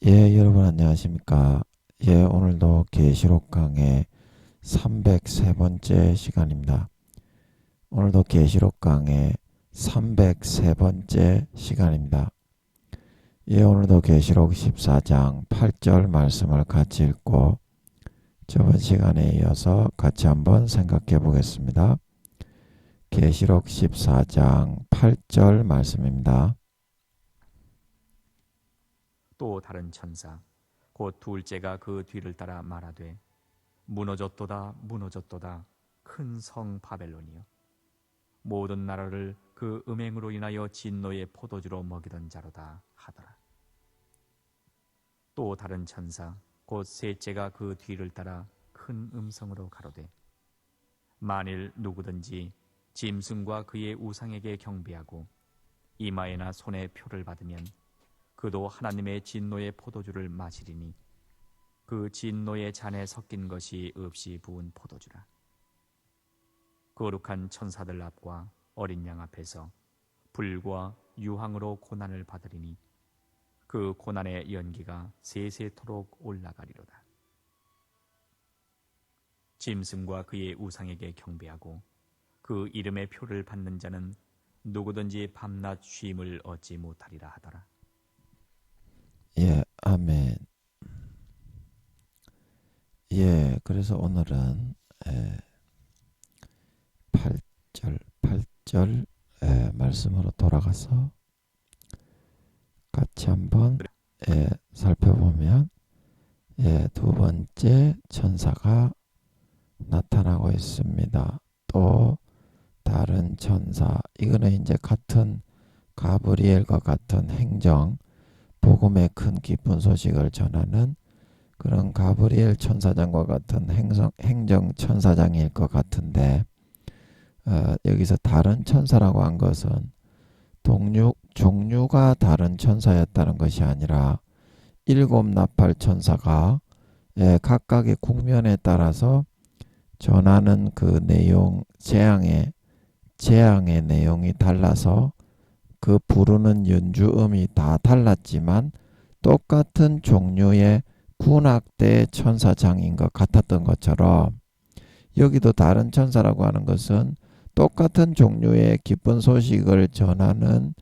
예, 여러분 안녕하십니까? 예, 오늘도 계시록 강의 303번째 시간입니다. 오늘도 계시록 강의 303번째 시간입니다. 예, 오늘도 계시록 14장 8절 말씀을 같이 읽고 저번 시간에 이어서 같이 한번 생각해 보겠습니다. 계시록 14장 8절 말씀입니다. 또 다른 천사 곧 둘째가 그 뒤를 따라 말하되 무너졌도다 무너졌도다 큰 성 바벨론이여 모든 나라를 그 음행으로 인하여 진노의 포도주로 먹이던 자로다 하더라. 또 다른 천사 곧 셋째가 그 뒤를 따라 큰 음성으로 가로되 만일 누구든지 짐승과 그의 우상에게 경배하고 이마에나 손에 표를 받으면 그도 하나님의 진노의 포도주를 마시리니 그 진노의 잔에 섞인 것이 없이 부은 포도주라. 거룩한 천사들 앞과 어린 양 앞에서 불과 유황으로 고난을 받으리니 그 고난의 연기가 세세토록 올라가리로다. 짐승과 그의 우상에게 경배하고 그 이름의 표를 받는 자는 누구든지 밤낮 쉼을 얻지 못하리라 하더라. 예, 아멘. 예, 그래서 오늘은 8절 말씀으로 돌아가서 같이 한번 살펴보면 두 번째 천사가 나타나고 있습니다. 또 다른 천사, 이거는 이제 같은 가브리엘과 같은 행정, 복음의 큰 기쁜 소식을 전하는 그런 가브리엘 천사장과 같은 행정 천사장일 것 같은데 여기서 다른 천사라고 한 것은 종류가 다른 천사였다는 것이 아니라 일곱 나팔 천사가 각각의 국면에 따라서 전하는 그 내용, 재앙의 내용이 달라서 그 부르는 연주음이 다 달랐지만 똑같은 종류의 군악대 천사장인 것 같았던 것처럼 여기도 다른 천사라고 하는 것은 똑같은 종류의 기쁜 소식을 전하는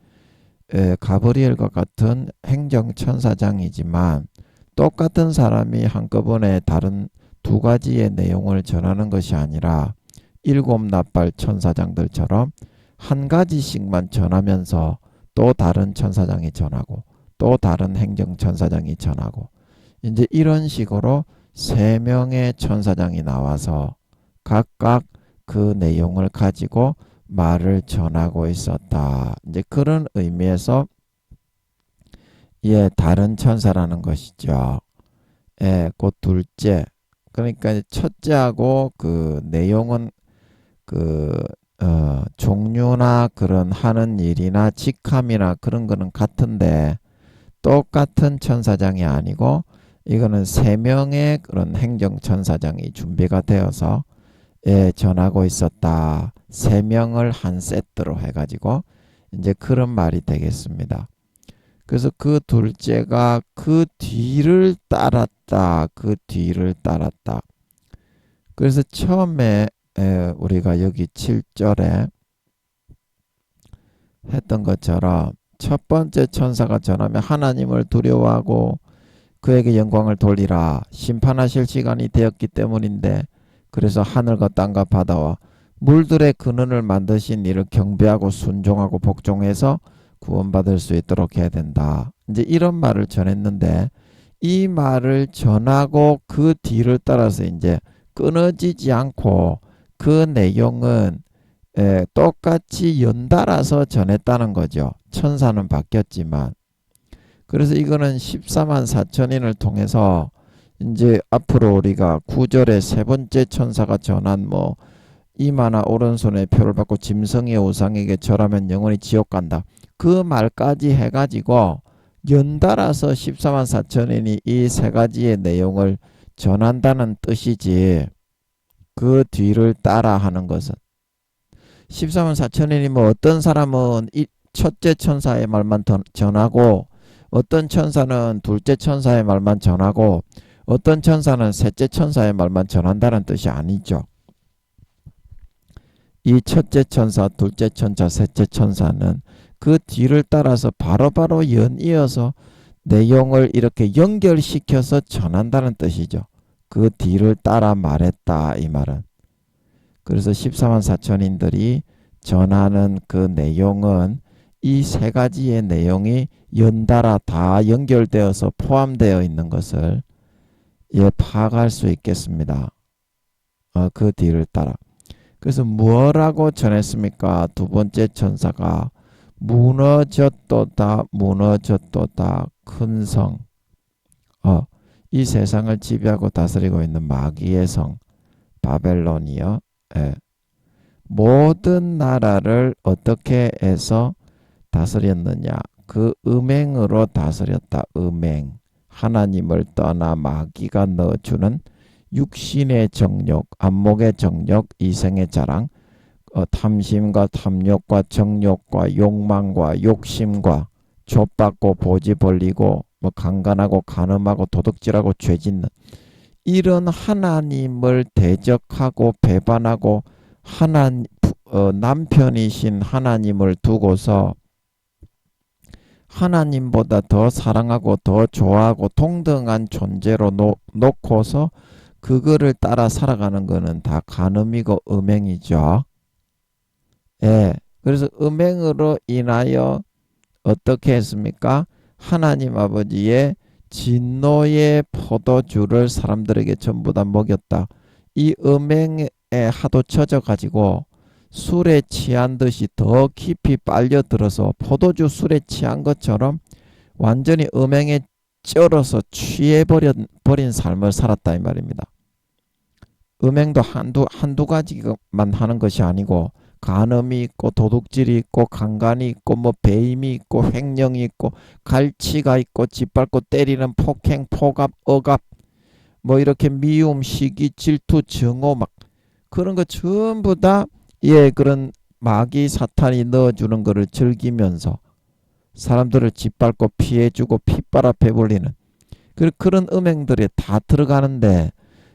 가브리엘과 같은 행정천사장이지만 똑같은 사람이 한꺼번에 다른 두 가지의 내용을 전하는 것이 아니라 일곱 나팔 천사장들처럼 한 가지씩만 전하면서 또 다른 천사장이 전하고 또 다른 행정천사장이 전하고 이제 이런 식으로 세 명의 천사장이 나와서 각각 그 내용을 가지고 말을 전하고 있었다. 이제 그런 의미에서 다른 천사라는 것이죠. 곧 둘째. 그러니까 첫째하고 그 내용은 종류나 그런 하는 일이나 직함이나 그런 거는 같은데 똑같은 천사장이 아니고 이거는 세 명의 그런 행정천사장이 준비가 되어서 전하고 있었다. 세 명을 한 세트로 해가지고 이제 그런 말이 되겠습니다. 그래서 그 둘째가 그 뒤를 따랐다. 그 뒤를 따랐다. 그래서 처음에 우리가 여기 7절에 했던 것처럼 첫 번째 천사가 전하면 하나님을 두려워하고 그에게 영광을 돌리라. 심판하실 시간이 되었기 때문인데 그래서 하늘과 땅과 바다와 물들의 근원을 만드신 이를 경배하고 순종하고 복종해서 구원받을 수 있도록 해야 된다. 이제 이런 말을 전했는데 이 말을 전하고 그 뒤를 따라서 이제 끊어지지 않고 그 내용은 똑같이 연달아서 전했다는 거죠. 천사는 바뀌었지만. 그래서 이거는 14만 4천인을 통해서 이제 앞으로 우리가 9절에 세 번째 천사가 전한 이마나 오른손에 표를 받고 짐승의 우상에게 절하면 영원히 지옥 간다. 그 말까지 해가지고 연달아서 14만 4천인이 이 세 가지의 내용을 전한다는 뜻이지 그 뒤를 따라 하는 것은 14만 4천인이 어떤 사람은 이 첫째 천사의 말만 전하고 어떤 천사는 둘째 천사의 말만 전하고 어떤 천사는 셋째 천사의 말만 전한다는 뜻이 아니죠. 이 첫째 천사, 둘째 천사, 셋째 천사는 그 뒤를 따라서 바로바로 연이어서 내용을 이렇게 연결시켜서 전한다는 뜻이죠. 그 뒤를 따라 말했다 이 말은. 그래서 14만 4천인들이 전하는 그 내용은 이 세 가지의 내용이 연달아 다 연결되어서 포함되어 있는 것을 파악할 수 있겠습니다. 그 뒤를 따라. 그래서 뭐라고 전했습니까? 두 번째 천사가 무너졌도다 무너졌도다 큰 성. 이 세상을 지배하고 다스리고 있는 마귀의 성 바벨론이요. 모든 나라를 어떻게 해서 다스렸느냐? 그 음행으로 다스렸다. 음행. 하나님을 떠나 마귀가 넣어주는 육신의 정욕, 안목의 정욕, 이생의 자랑, 탐심과 탐욕과 정욕과 욕망과 욕심과 좆받고 보지 벌리고 강간하고 간음하고 도둑질하고 죄짓는 이런 하나님을 대적하고 배반하고 남편이신 하나님을 두고서 하나님보다 더 사랑하고 더 좋아하고 동등한 존재로 놓고서 그거를 따라 살아가는 거는 다 간음이고 음행이죠. 그래서 음행으로 인하여 어떻게 했습니까? 하나님 아버지의 진노의 포도주를 사람들에게 전부 다 먹였다. 이 음행에 하도 젖어가지고 술에 취한 듯이 더 깊이 빨려들어서 포도주 술에 취한 것처럼 완전히 음행에 쩔어서 취해버린 삶을 살았다 이 말입니다. 음행도 한두 가지만 하는 것이 아니고 간음이 있고 도둑질이 있고 강간이 있고 배임이 있고 횡령이 있고 갈치가 있고 짓밟고 때리는 폭행, 폭압, 억압 이렇게 미움, 시기, 질투, 정오 그런 거 전부 다 그런 마귀 사탄이 넣어주는 거를 즐기면서 사람들을 짓밟고 피해주고 핏바라 배불리는 그런 음행들이 다 들어가는데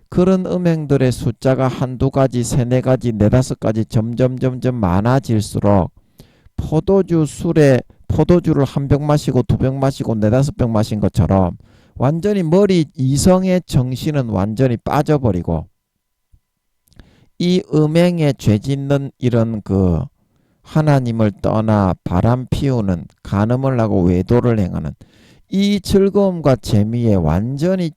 그런 음행들의 숫자가 한두 가지, 세네 가지, 네다섯 가지 점점 많아질수록 포도주를 한 병 마시고 두 병 마시고 네다섯 병 마신 것처럼 완전히 이성의 정신은 완전히 빠져버리고 이 음행에 죄짓는 이런 하나님을 떠나 바람 피우는 간음을 하고 외도를 행하는 이 즐거움과 재미에 완전히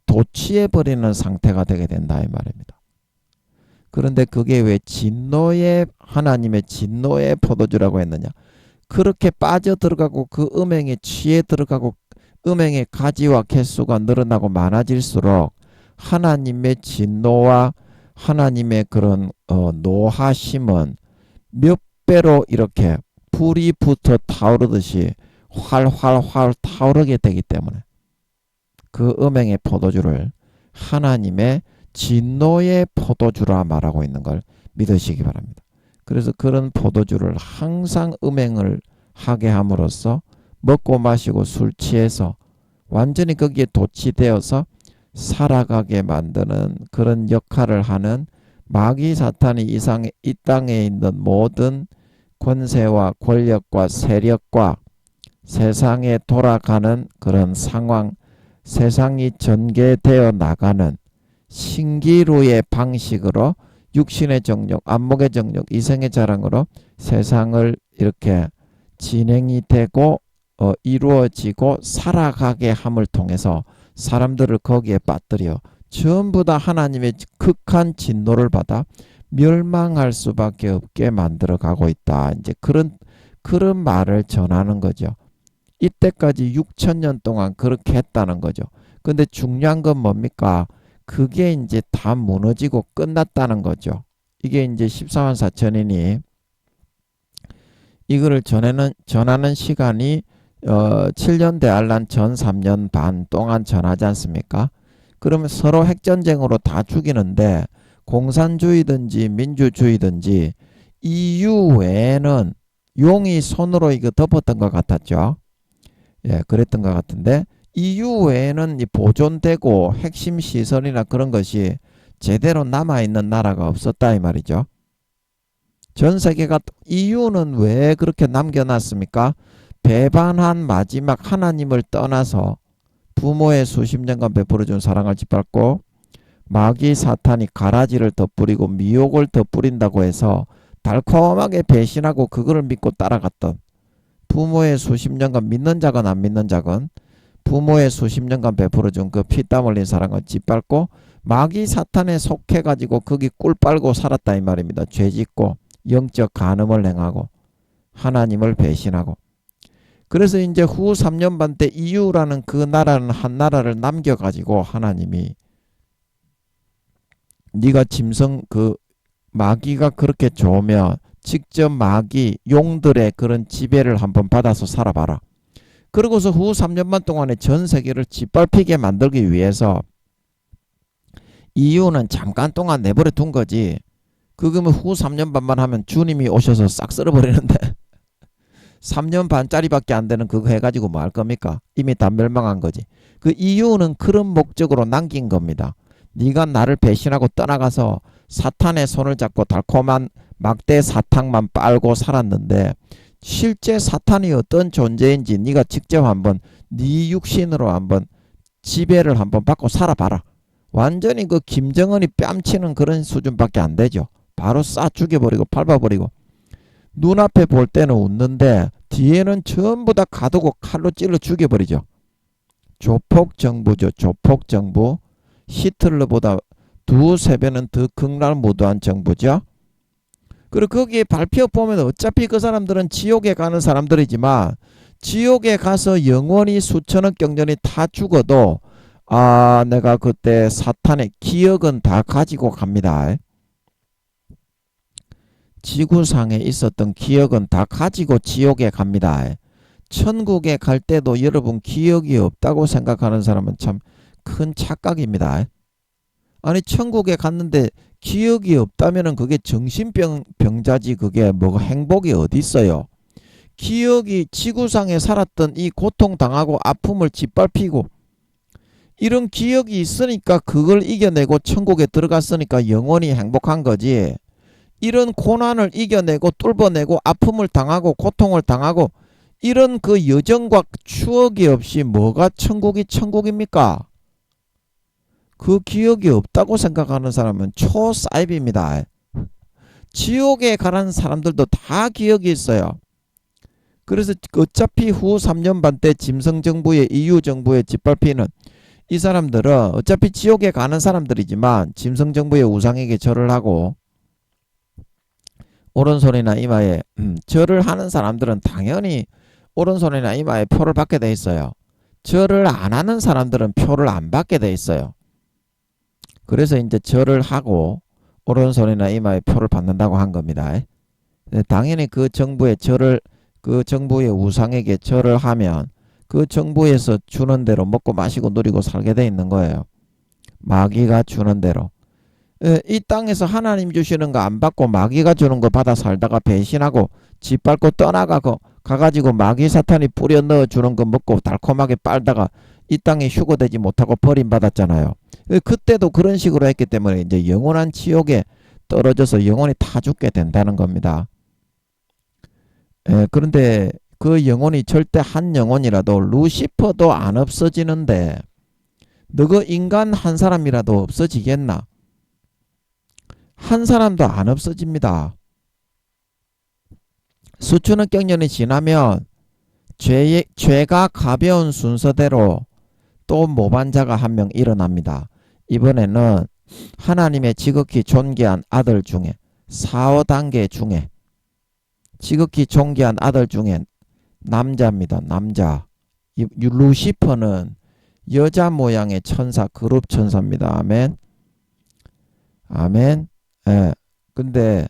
도취해버리는 상태가 되게 된다 이 말입니다. 그런데 그게 왜 하나님의 진노의 포도주라고 했느냐? 그렇게 빠져들어가고 그 음행에 취해 들어가고 음행의 가지와 개수가 늘어나고 많아질수록 하나님의 진노와 하나님의 그런 노하심은 몇 배로 이렇게 불이 붙어 타오르듯이 활활활 타오르게 되기 때문에 그 음행의 포도주를 하나님의 진노의 포도주라 말하고 있는 걸 믿으시기 바랍니다. 그래서 그런 포도주를 항상 음행을 하게 함으로써 먹고 마시고 술 취해서 완전히 거기에 도취되어서 살아가게 만드는 그런 역할을 하는 마귀 사탄이 이 땅에 있는 모든 권세와 권력과 세력과 세상에 돌아가는 그런 상황, 세상이 전개되어 나가는 신기루의 방식으로 육신의 정욕, 안목의 정욕, 이생의 자랑으로 세상을 이렇게 진행이 되고 이루어지고 살아가게 함을 통해서 사람들을 거기에 빠뜨려 전부 다 하나님의 극한 진노를 받아 멸망할 수밖에 없게 만들어 가고 있다. 이제 그런 말을 전하는 거죠. 이때까지 6천년 동안 그렇게 했다는 거죠. 근데 중요한 건 뭡니까? 그게 이제 다 무너지고 끝났다는 거죠. 이게 이제 14만 4천이니 이거를 전하는 시간이 7년 대환란 전 3년 반 동안 전하지 않습니까? 그러면 서로 핵전쟁으로 다 죽이는데 공산주의든지 민주주의든지 EU 외에는 용이 손으로 이거 덮었던 것 같았죠. 예, 그랬던 것 같은데 EU 외에는 이 보존되고 핵심 시설이나 그런 것이 제대로 남아있는 나라가 없었다 이 말이죠. 전 세계가 EU는 왜 그렇게 남겨놨습니까? 배반한 마지막 하나님을 떠나서 부모의 수십 년간 베풀어준 사랑을 짓밟고 마귀 사탄이 가라지를 덧뿌리고 미혹을 덧뿌린다고 해서 달콤하게 배신하고 그거를 믿고 따라갔던 부모의 수십 년간 믿는 자건 안 믿는 자건 부모의 수십 년간 베풀어준 그 피땀 흘린 사랑을 짓밟고 마귀 사탄에 속해가지고 거기 꿀 빨고 살았다 이 말입니다. 죄짓고 영적 간음을 행하고 하나님을 배신하고. 그래서 이제 후 3년 반 때 EU라는 그 나라는 한 나라를 남겨가지고 하나님이 네가 짐승 그 마귀가 그렇게 좋으면 직접 마귀 용들의 그런 지배를 한번 받아서 살아봐라. 그러고서 후 3년 반 동안에 전 세계를 짓밟히게 만들기 위해서 EU는 잠깐 동안 내버려 둔 거지. 그거면 후 3년 반만 하면 주님이 오셔서 싹 쓸어버리는데 3년 반짜리밖에 안 되는 그거 해가지고 뭐 할 겁니까? 이미 다 멸망한 거지. 그 EU는 그런 목적으로 남긴 겁니다. 네가 나를 배신하고 떠나가서 사탄의 손을 잡고 달콤한 막대 사탕만 빨고 살았는데 실제 사탄이 어떤 존재인지 네가 직접 한번 네 육신으로 한번 지배를 한번 받고 살아봐라. 완전히 그 김정은이 뺨치는 그런 수준밖에 안 되죠. 바로 싸 죽여버리고 밟아버리고 눈앞에 볼 때는 웃는데 뒤에는 전부 다 가두고 칼로 찔러 죽여버리죠. 조폭정부죠. 조폭정부. 히틀러보다 두세 배는 더 극락무도한 정부죠. 그리고 거기에 발표 보면 어차피 그 사람들은 지옥에 가는 사람들이지만 지옥에 가서 영원히 수천억 경전이 다 죽어도 아 내가 그때 사탄의 기억은 다 가지고 갑니다. 지구상에 있었던 기억은 다 가지고 지옥에 갑니다. 천국에 갈 때도 여러분 기억이 없다고 생각하는 사람은 참 큰 착각입니다. 아니 천국에 갔는데 기억이 없다면 그게 정신병자지 그게 뭐 행복이 어디 있어요. 기억이 지구상에 살았던 이 고통당하고 아픔을 짓밟히고 이런 기억이 있으니까 그걸 이겨내고 천국에 들어갔으니까 영원히 행복한 거지. 이런 고난을 이겨내고 뚫어내고 아픔을 당하고 고통을 당하고 이런 그 여정과 추억이 없이 뭐가 천국이 천국입니까? 그 기억이 없다고 생각하는 사람은 초사입입니다. 지옥에 가는 사람들도 다 기억이 있어요. 그래서 어차피 후 3년 반 때 짐승정부의 EU 정부의 짓밟히는 이 사람들은 어차피 지옥에 가는 사람들이지만 짐승정부의 우상에게 절을 하고 오른손이나 이마에 절을 하는 사람들은 당연히 오른손이나 이마에 표를 받게 돼 있어요. 절을 안 하는 사람들은 표를 안 받게 돼 있어요. 그래서 이제 절을 하고 오른손이나 이마에 표를 받는다고 한 겁니다. 당연히 그 정부의 절을 그 정부의 우상에게 절을 하면 그 정부에서 주는 대로 먹고 마시고 누리고 살게 돼 있는 거예요. 마귀가 주는 대로. 이 땅에서 하나님 주시는 거 안 받고 마귀가 주는 거 받아 살다가 배신하고 짓밟고 떠나가고 가가지고 마귀 사탄이 뿌려 넣어 주는 거 먹고 달콤하게 빨다가 이 땅에 휴거되지 못하고 버림받았잖아요. 그때도 그런 식으로 했기 때문에 이제 영원한 지옥에 떨어져서 영원히 타 죽게 된다는 겁니다. 그런데 그 영혼이 절대 한 영혼이라도 루시퍼도 안 없어지는데 너그 인간 한 사람이라도 없어지겠나? 한 사람도 안 없어집니다. 수천억 경년이 지나면 죄가 가벼운 순서대로 또 모반자가 한 명 일어납니다. 이번에는 하나님의 지극히 존귀한 아들 중에 4, 5단계 중에 지극히 존귀한 아들 중에 남자입니다. 남자. 루시퍼는 여자 모양의 천사, 그룹 천사입니다. 아멘. 아멘. 예. 근데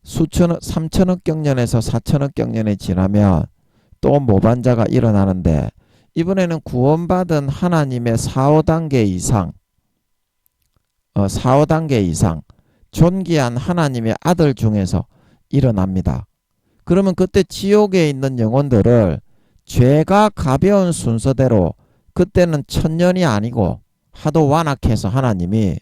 수천억, 3천억 경년에서 4천억 경년이 지나면 또 모반자가 일어나는데 이번에는 구원받은 하나님의 4, 5단계 이상 4, 5단계 이상 존귀한 하나님의 아들 중에서 일어납니다. 그러면 그때 지옥에 있는 영혼들을 죄가 가벼운 순서대로 그때는 천년이 아니고 하도 완악해서 하나님이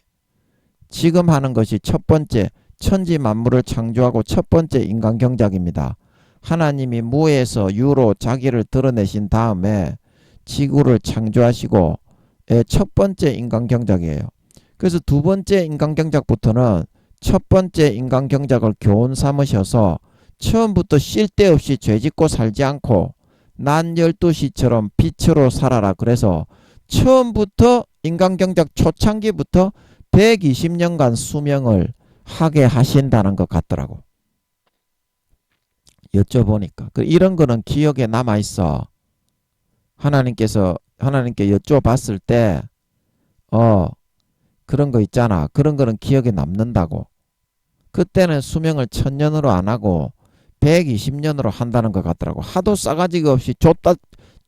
지금 하는 것이 첫 번째 천지 만물을 창조하고 첫 번째 인간 경작입니다. 하나님이 무에서 유로 자기를 드러내신 다음에 지구를 창조하시고 첫 번째 인간 경작이에요. 그래서 두 번째 인간 경작부터는 첫 번째 인간 경작을 교훈 삼으셔서 처음부터 쉴 데 없이 죄짓고 살지 않고 난 12시처럼 빛으로 살아라. 그래서 처음부터 인간 경작 초창기부터 120년간 수명을 하게 하신다는 것 같더라고. 여쭤보니까. 이런 거는 기억에 남아있어. 하나님께 여쭤봤을 때 그런 거 있잖아. 그런 거는 기억에 남는다고. 그때는 수명을 1000년으로 안 하고 120년으로 한다는 것 같더라고. 하도 싸가지가 없이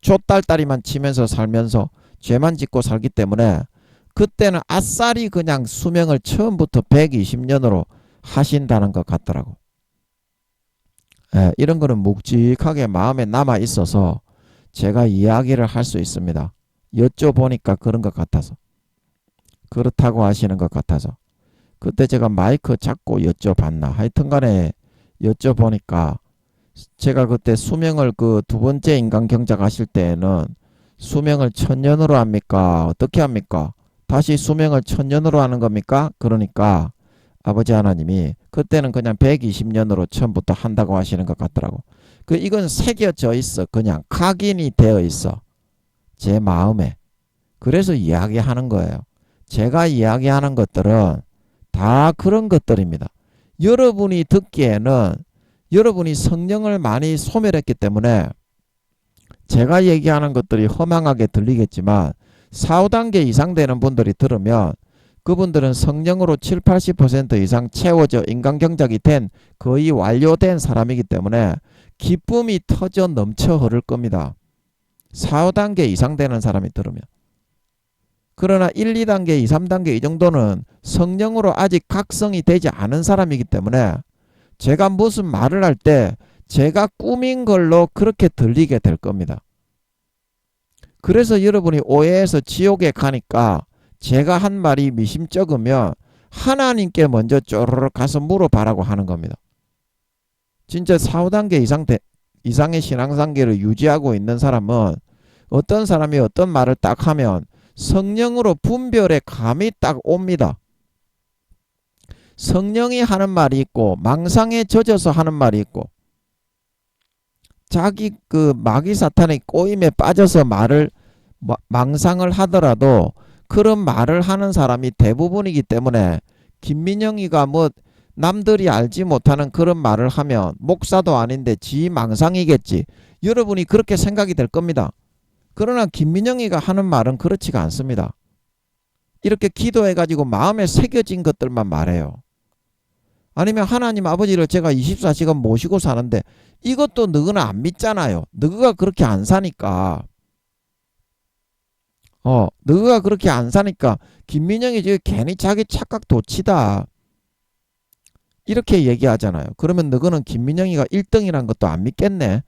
좆딸다리만 치면서 살면서 죄만 짓고 살기 때문에 그때는 아싸리 그냥 수명을 처음부터 120년으로 하신다는 것 같더라고. 이런 거는 묵직하게 마음에 남아 있어서 제가 이야기를 할 수 있습니다. 여쭤보니까 그런 것 같아서. 그렇다고 하시는 것 같아서. 그때 제가 마이크 잡고 여쭤봤나. 하여튼간에 여쭤보니까 제가 그때 수명을 그 두 번째 인간 경작 하실 때에는 수명을 1000년으로 합니까? 어떻게 합니까? 다시 수명을 1000년으로 하는 겁니까? 그러니까 아버지 하나님이 그때는 그냥 120년으로 처음부터 한다고 하시는 것 같더라고. 이건 새겨져 있어. 그냥 각인이 되어 있어. 제 마음에. 그래서 이야기하는 거예요. 제가 이야기하는 것들은 다 그런 것들입니다. 여러분이 듣기에는 여러분이 성령을 많이 소멸했기 때문에 제가 얘기하는 것들이 허망하게 들리겠지만 4, 5단계 이상 되는 분들이 들으면 그분들은 성령으로 7, 80% 이상 채워져 인간 경작이 된 거의 완료된 사람이기 때문에 기쁨이 터져 넘쳐 흐를 겁니다. 4, 5단계 이상 되는 사람이 들으면. 그러나 1, 2단계, 2, 3단계 이 정도는 성령으로 아직 각성이 되지 않은 사람이기 때문에 제가 무슨 말을 할 때 제가 꾸민 걸로 그렇게 들리게 될 겁니다. 그래서 여러분이 오해해서 지옥에 가니까 제가 한 말이 미심쩍으면 하나님께 먼저 쪼르륵 가서 물어봐라고 하는 겁니다. 진짜 4, 5단계 이상의 신앙관계를 유지하고 있는 사람은 어떤 사람이 어떤 말을 딱 하면 성령으로 분별의 감이 딱 옵니다. 성령이 하는 말이 있고 망상에 젖어서 하는 말이 있고 자기 그 마귀 사탄의 꼬임에 빠져서 망상을 하더라도 그런 말을 하는 사람이 대부분이기 때문에 김민영이가 뭐 남들이 알지 못하는 그런 말을 하면 목사도 아닌데 지 망상이겠지. 여러분이 그렇게 생각이 될 겁니다. 그러나 김민영이가 하는 말은 그렇지가 않습니다. 이렇게 기도해가지고 마음에 새겨진 것들만 말해요. 아니면 하나님 아버지를 제가 24시간 모시고 사는데 이것도 너희는 안 믿잖아요. 너희가 그렇게 안 사니까. 너희가 그렇게 안 사니까 김민영이 지금 괜히 자기 착각 도치다. 이렇게 얘기하잖아요. 그러면 너희는 김민영이가 1등이란 것도 안 믿겠네.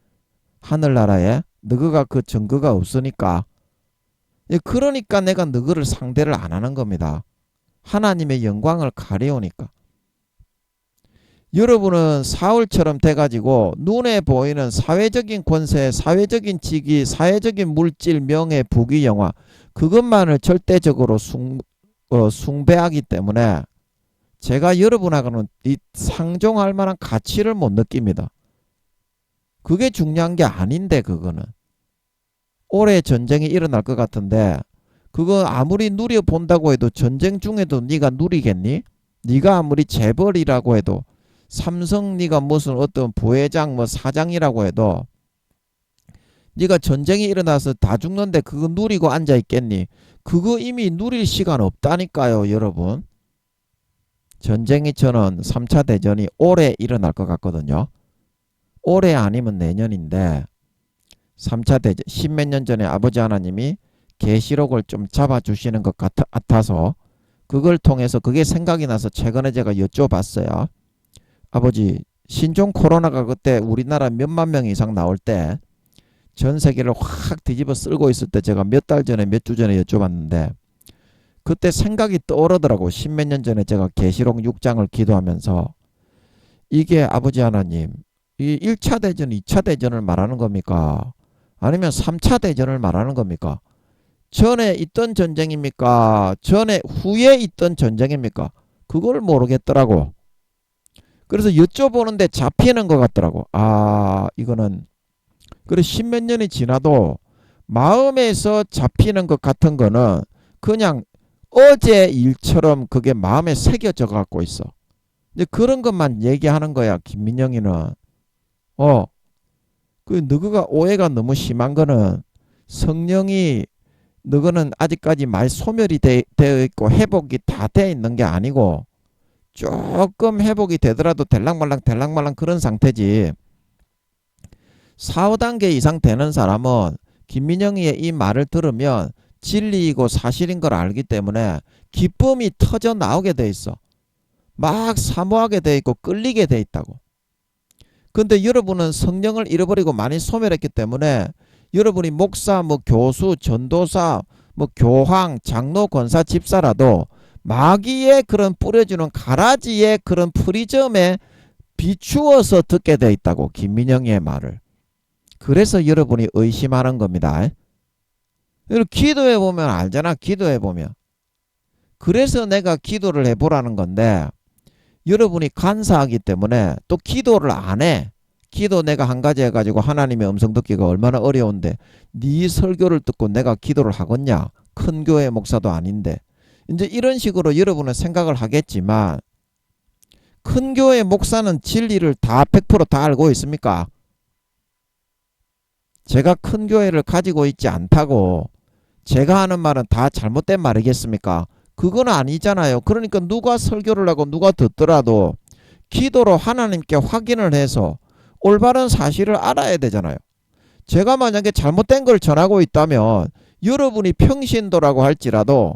하늘나라에. 너희가 그 증거가 없으니까. 그러니까 내가 너희를 상대를 안 하는 겁니다. 하나님의 영광을 가려우니까. 여러분은 사울처럼 돼가지고 눈에 보이는 사회적인 권세, 사회적인 직위, 사회적인 물질, 명예, 부귀, 영화 그것만을 절대적으로 숭배하기 때문에 제가 여러분하고는 이 상종할 만한 가치를 못 느낍니다. 그게 중요한 게 아닌데 그거는. 올해 전쟁이 일어날 것 같은데 그거 아무리 누려본다고 해도 전쟁 중에도 네가 누리겠니? 네가 아무리 재벌이라고 해도 삼성 네가 무슨 어떤 부회장 뭐 사장이라고 해도 네가 전쟁이 일어나서 다 죽는데 그거 누리고 앉아있겠니? 그거 이미 누릴 시간 없다니까요 여러분. 전쟁이 저는 3차 대전이 올해 일어날 것 같거든요. 올해 아니면 내년인데 3차 대전 10몇 년 전에 아버지 하나님이 계시록을 좀 잡아주시는 것 같아서 그걸 통해서 그게 생각이 나서 최근에 제가 여쭤봤어요. 아버지 신종 코로나가 그때 우리나라 몇만 명 이상 나올 때 전 세계를 확 뒤집어 쓸고 있을 때 제가 몇 달 전에 몇 주 전에 여쭤봤는데 그때 생각이 떠오르더라고. 십몇 년 전에 제가 계시록 6장을 기도하면서 이게 아버지 하나님 이 1차 대전 2차 대전을 말하는 겁니까? 아니면 3차 대전을 말하는 겁니까? 전에 있던 전쟁입니까? 전에 후에 있던 전쟁입니까? 그걸 모르겠더라고. 그래서 여쭤보는데 잡히는 것 같더라고. 아, 이거는 그래 십몇 년이 지나도 마음에서 잡히는 것 같은 거는 그냥 어제 일처럼 그게 마음에 새겨져 갖고 있어. 이제 그런 것만 얘기하는 거야, 김민영이는. 그 너가 오해가 너무 심한 거는 성령이 너거는 아직까지 말 소멸이 되어 있고 회복이 다 되어 있는 게 아니고 조금 회복이 되더라도 될랑말랑 그런 상태지. 4, 5단계 이상 되는 사람은 김민영이의 이 말을 들으면 진리이고 사실인 걸 알기 때문에 기쁨이 터져 나오게 돼 있어. 막 사모하게 돼 있고 끌리게 돼 있다고. 근데 여러분은 성령을 잃어버리고 많이 소멸했기 때문에 여러분이 목사, 뭐 교수, 전도사, 뭐 교황, 장로, 권사, 집사라도 마귀의 그런 뿌려주는 가라지의 그런 프리즘에 비추어서 듣게 돼 있다고. 김민영이의 말을. 그래서 여러분이 의심하는 겁니다. 기도해 보면 알잖아. 기도해 보면. 그래서 내가 기도를 해보라는 건데 여러분이 간사하기 때문에 또 기도를 안 해. 기도 내가 한 가지 해가지고 하나님의 음성 듣기가 얼마나 어려운데 네 설교를 듣고 내가 기도를 하겠냐. 큰 교회 목사도 아닌데. 이제 이런 식으로 여러분은 생각을 하겠지만 큰 교회 목사는 진리를 다 100% 알고 있습니까? 제가 큰 교회를 가지고 있지 않다고 제가 하는 말은 다 잘못된 말이겠습니까? 그건 아니잖아요. 그러니까 누가 설교를 하고 누가 듣더라도 기도로 하나님께 확인을 해서 올바른 사실을 알아야 되잖아요. 제가 만약에 잘못된 걸 전하고 있다면 여러분이 평신도라고 할지라도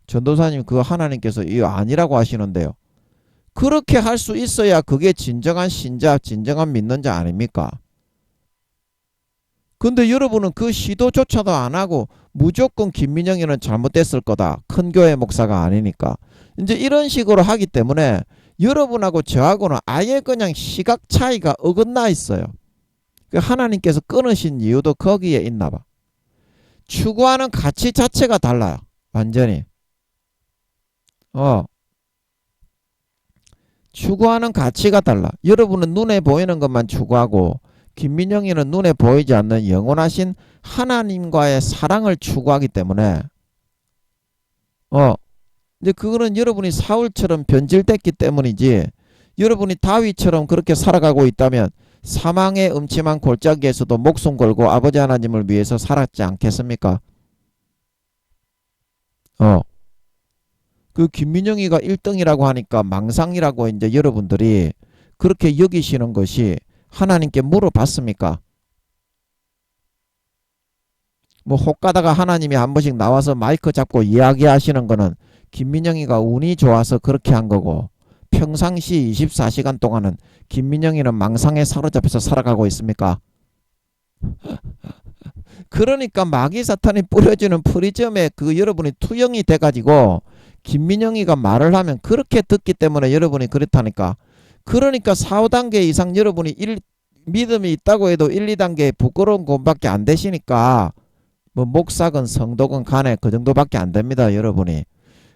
전도사님 그거 하나님께서 이거 아니라고 하시는데요. 그렇게 할 수 있어야 그게 진정한 신자, 진정한 믿는 자 아닙니까? 근데 여러분은 그 시도조차도 안 하고 무조건 김민영이는 잘못됐을 거다. 큰 교회 목사가 아니니까. 이제 이런 식으로 하기 때문에 여러분하고 저하고는 아예 그냥 시각 차이가 어긋나 있어요. 하나님께서 끊으신 이유도 거기에 있나 봐. 추구하는 가치 자체가 달라요. 완전히. 추구하는 가치가 달라. 여러분은 눈에 보이는 것만 추구하고 김민영이는 눈에 보이지 않는 영원하신 하나님과의 사랑을 추구하기 때문에 이제 그거는 여러분이 사울처럼 변질됐기 때문이지 여러분이 다윗처럼 그렇게 살아가고 있다면 사망의 음침한 골짜기에서도 목숨 걸고 아버지 하나님을 위해서 살았지 않겠습니까? 그 김민영이가 1등이라고 하니까 망상이라고 이제 여러분들이 그렇게 여기시는 것이 하나님께 물어봤습니까? 뭐 혹 가다가 하나님이 한 번씩 나와서 마이크 잡고 이야기하시는 거는 김민영이가 운이 좋아서 그렇게 한 거고 평상시 24시간 동안은 김민영이는 망상에 사로잡혀서 살아가고 있습니까? 그러니까 마귀 사탄이 뿌려주는 프리즘에 그 여러분이 투영이 돼가지고 김민영이가 말을 하면 그렇게 듣기 때문에 여러분이 그렇다니까. 그러니까 4, 5단계 이상 여러분이 믿음이 있다고 해도 1, 2단계 부끄러운 것밖에 안 되시니까 뭐 목사건 성도건 간에 그 정도밖에 안 됩니다. 여러분이.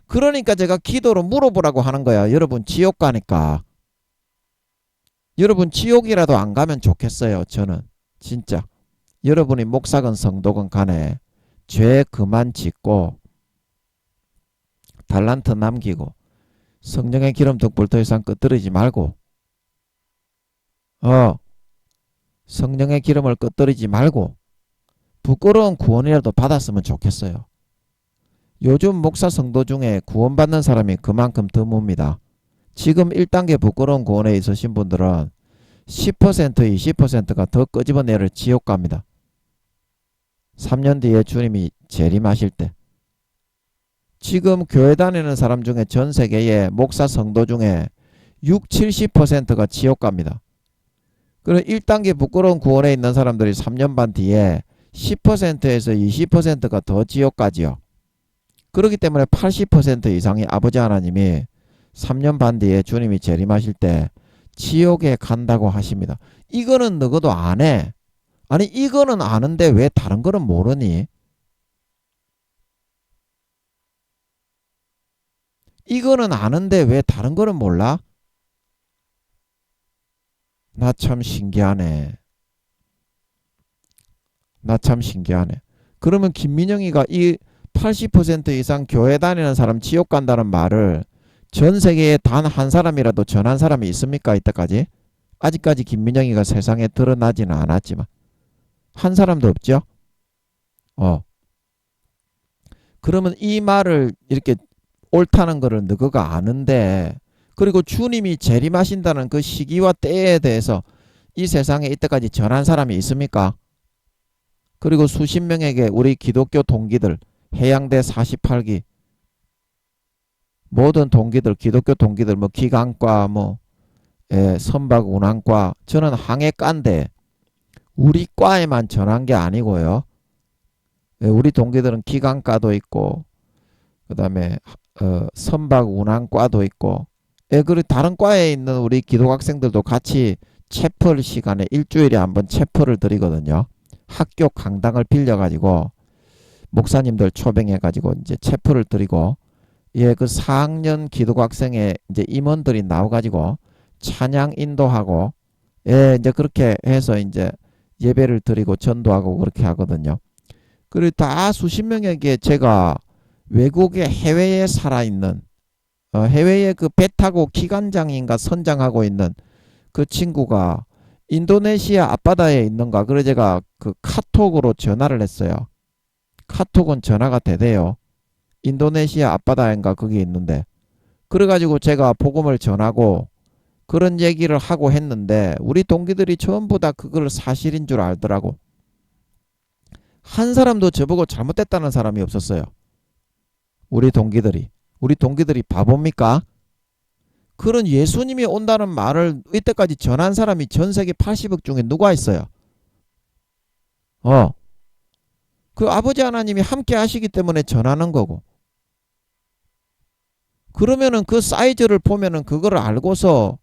그러니까 제가 기도로 물어보라고 하는 거야. 여러분 지옥 가니까. 여러분 지옥이라도 안 가면 좋겠어요. 저는 진짜. 여러분이 목사건 성도건 간에 죄 그만 짓고 달란트 남기고 성령의 기름 덕불 더 이상 끄트리지 말고 성령의 기름을 끄트리지 말고 부끄러운 구원이라도 받았으면 좋겠어요. 요즘 목사 성도 중에 구원받는 사람이 그만큼 드뭅니다. 지금 1단계 부끄러운 구원에 있으신 분들은 10% 20%가 더 끄집어내를 지옥 갑니다. 3년 뒤에 주님이 재림하실 때. 지금 교회 다니는 사람 중에 전 세계의 목사 성도 중에 60, 70%가 지옥 갑니다. 그럼 1단계 부끄러운 구원에 있는 사람들이 3년 반 뒤에 10%에서 20%가 더 지옥 가지요. 그렇기 때문에 80% 이상의 아버지 하나님이 3년 반 뒤에 주님이 재림하실 때 지옥에 간다고 하십니다. 이거는 너희도 안 해. 아니 이거는 아는데 왜 다른 거는 모르니? 이거는 아는데 왜 다른 거는 몰라? 나 참 신기하네. 나 참 신기하네. 그러면 김민영이가 이 80% 이상 교회 다니는 사람 지옥 간다는 말을 전 세계에 단 한 사람이라도 전한 사람이 있습니까? 이때까지? 아직까지 김민영이가 세상에 드러나지는 않았지만 한 사람도 없죠? 그러면 이 말을 이렇게 옳다는 거를 너가 아는데 그리고 주님이 재림하신다는 그 시기와 때에 대해서 이 세상에 이때까지 전한 사람이 있습니까? 그리고 수십 명에게 우리 기독교 동기들 해양대 48기 모든 동기들 기독교 동기들 뭐 기관과 뭐 선박 운항과 저는 항해과인데 우리 과에만 전한 게 아니고요. 우리 동기들은 기관과도 있고 그 다음에 선박 운항과도 있고 그리고 다른 과에 있는 우리 기독학생들도 같이 채플 시간에 일주일에 한번 채플을 드리거든요. 학교 강당을 빌려가지고 목사님들 초빙해가지고 이제 채플을 드리고 그 4학년 기독학생의 이제 임원들이 나와가지고 찬양 인도하고 이제 그렇게 해서 이제 예배를 드리고 전도하고 그렇게 하거든요. 그리고 다 수십 명에게 제가 외국의 해외에 살아있는 해외에 그 배 타고 기관장인가 선장하고 있는 그 친구가 인도네시아 앞바다에 있는가 그래 제가 그 카톡으로 전화를 했어요. 카톡은 전화가 되대요. 인도네시아 앞바다인가 거기 있는데 그래가지고 제가 복음을 전하고 그런 얘기를 하고 했는데 우리 동기들이 전부 다 그걸 사실인 줄 알더라고. 한 사람도 저보고 잘못됐다는 사람이 없었어요. 우리 동기들이 바보입니까? 그런 예수님이 온다는 말을 이때까지 전한 사람이 전 세계 80억 중에 누가 있어요? 그 아버지 하나님이 함께 하시기 때문에 전하는 거고. 그러면은 그 사이즈를 보면은 그거를 알고서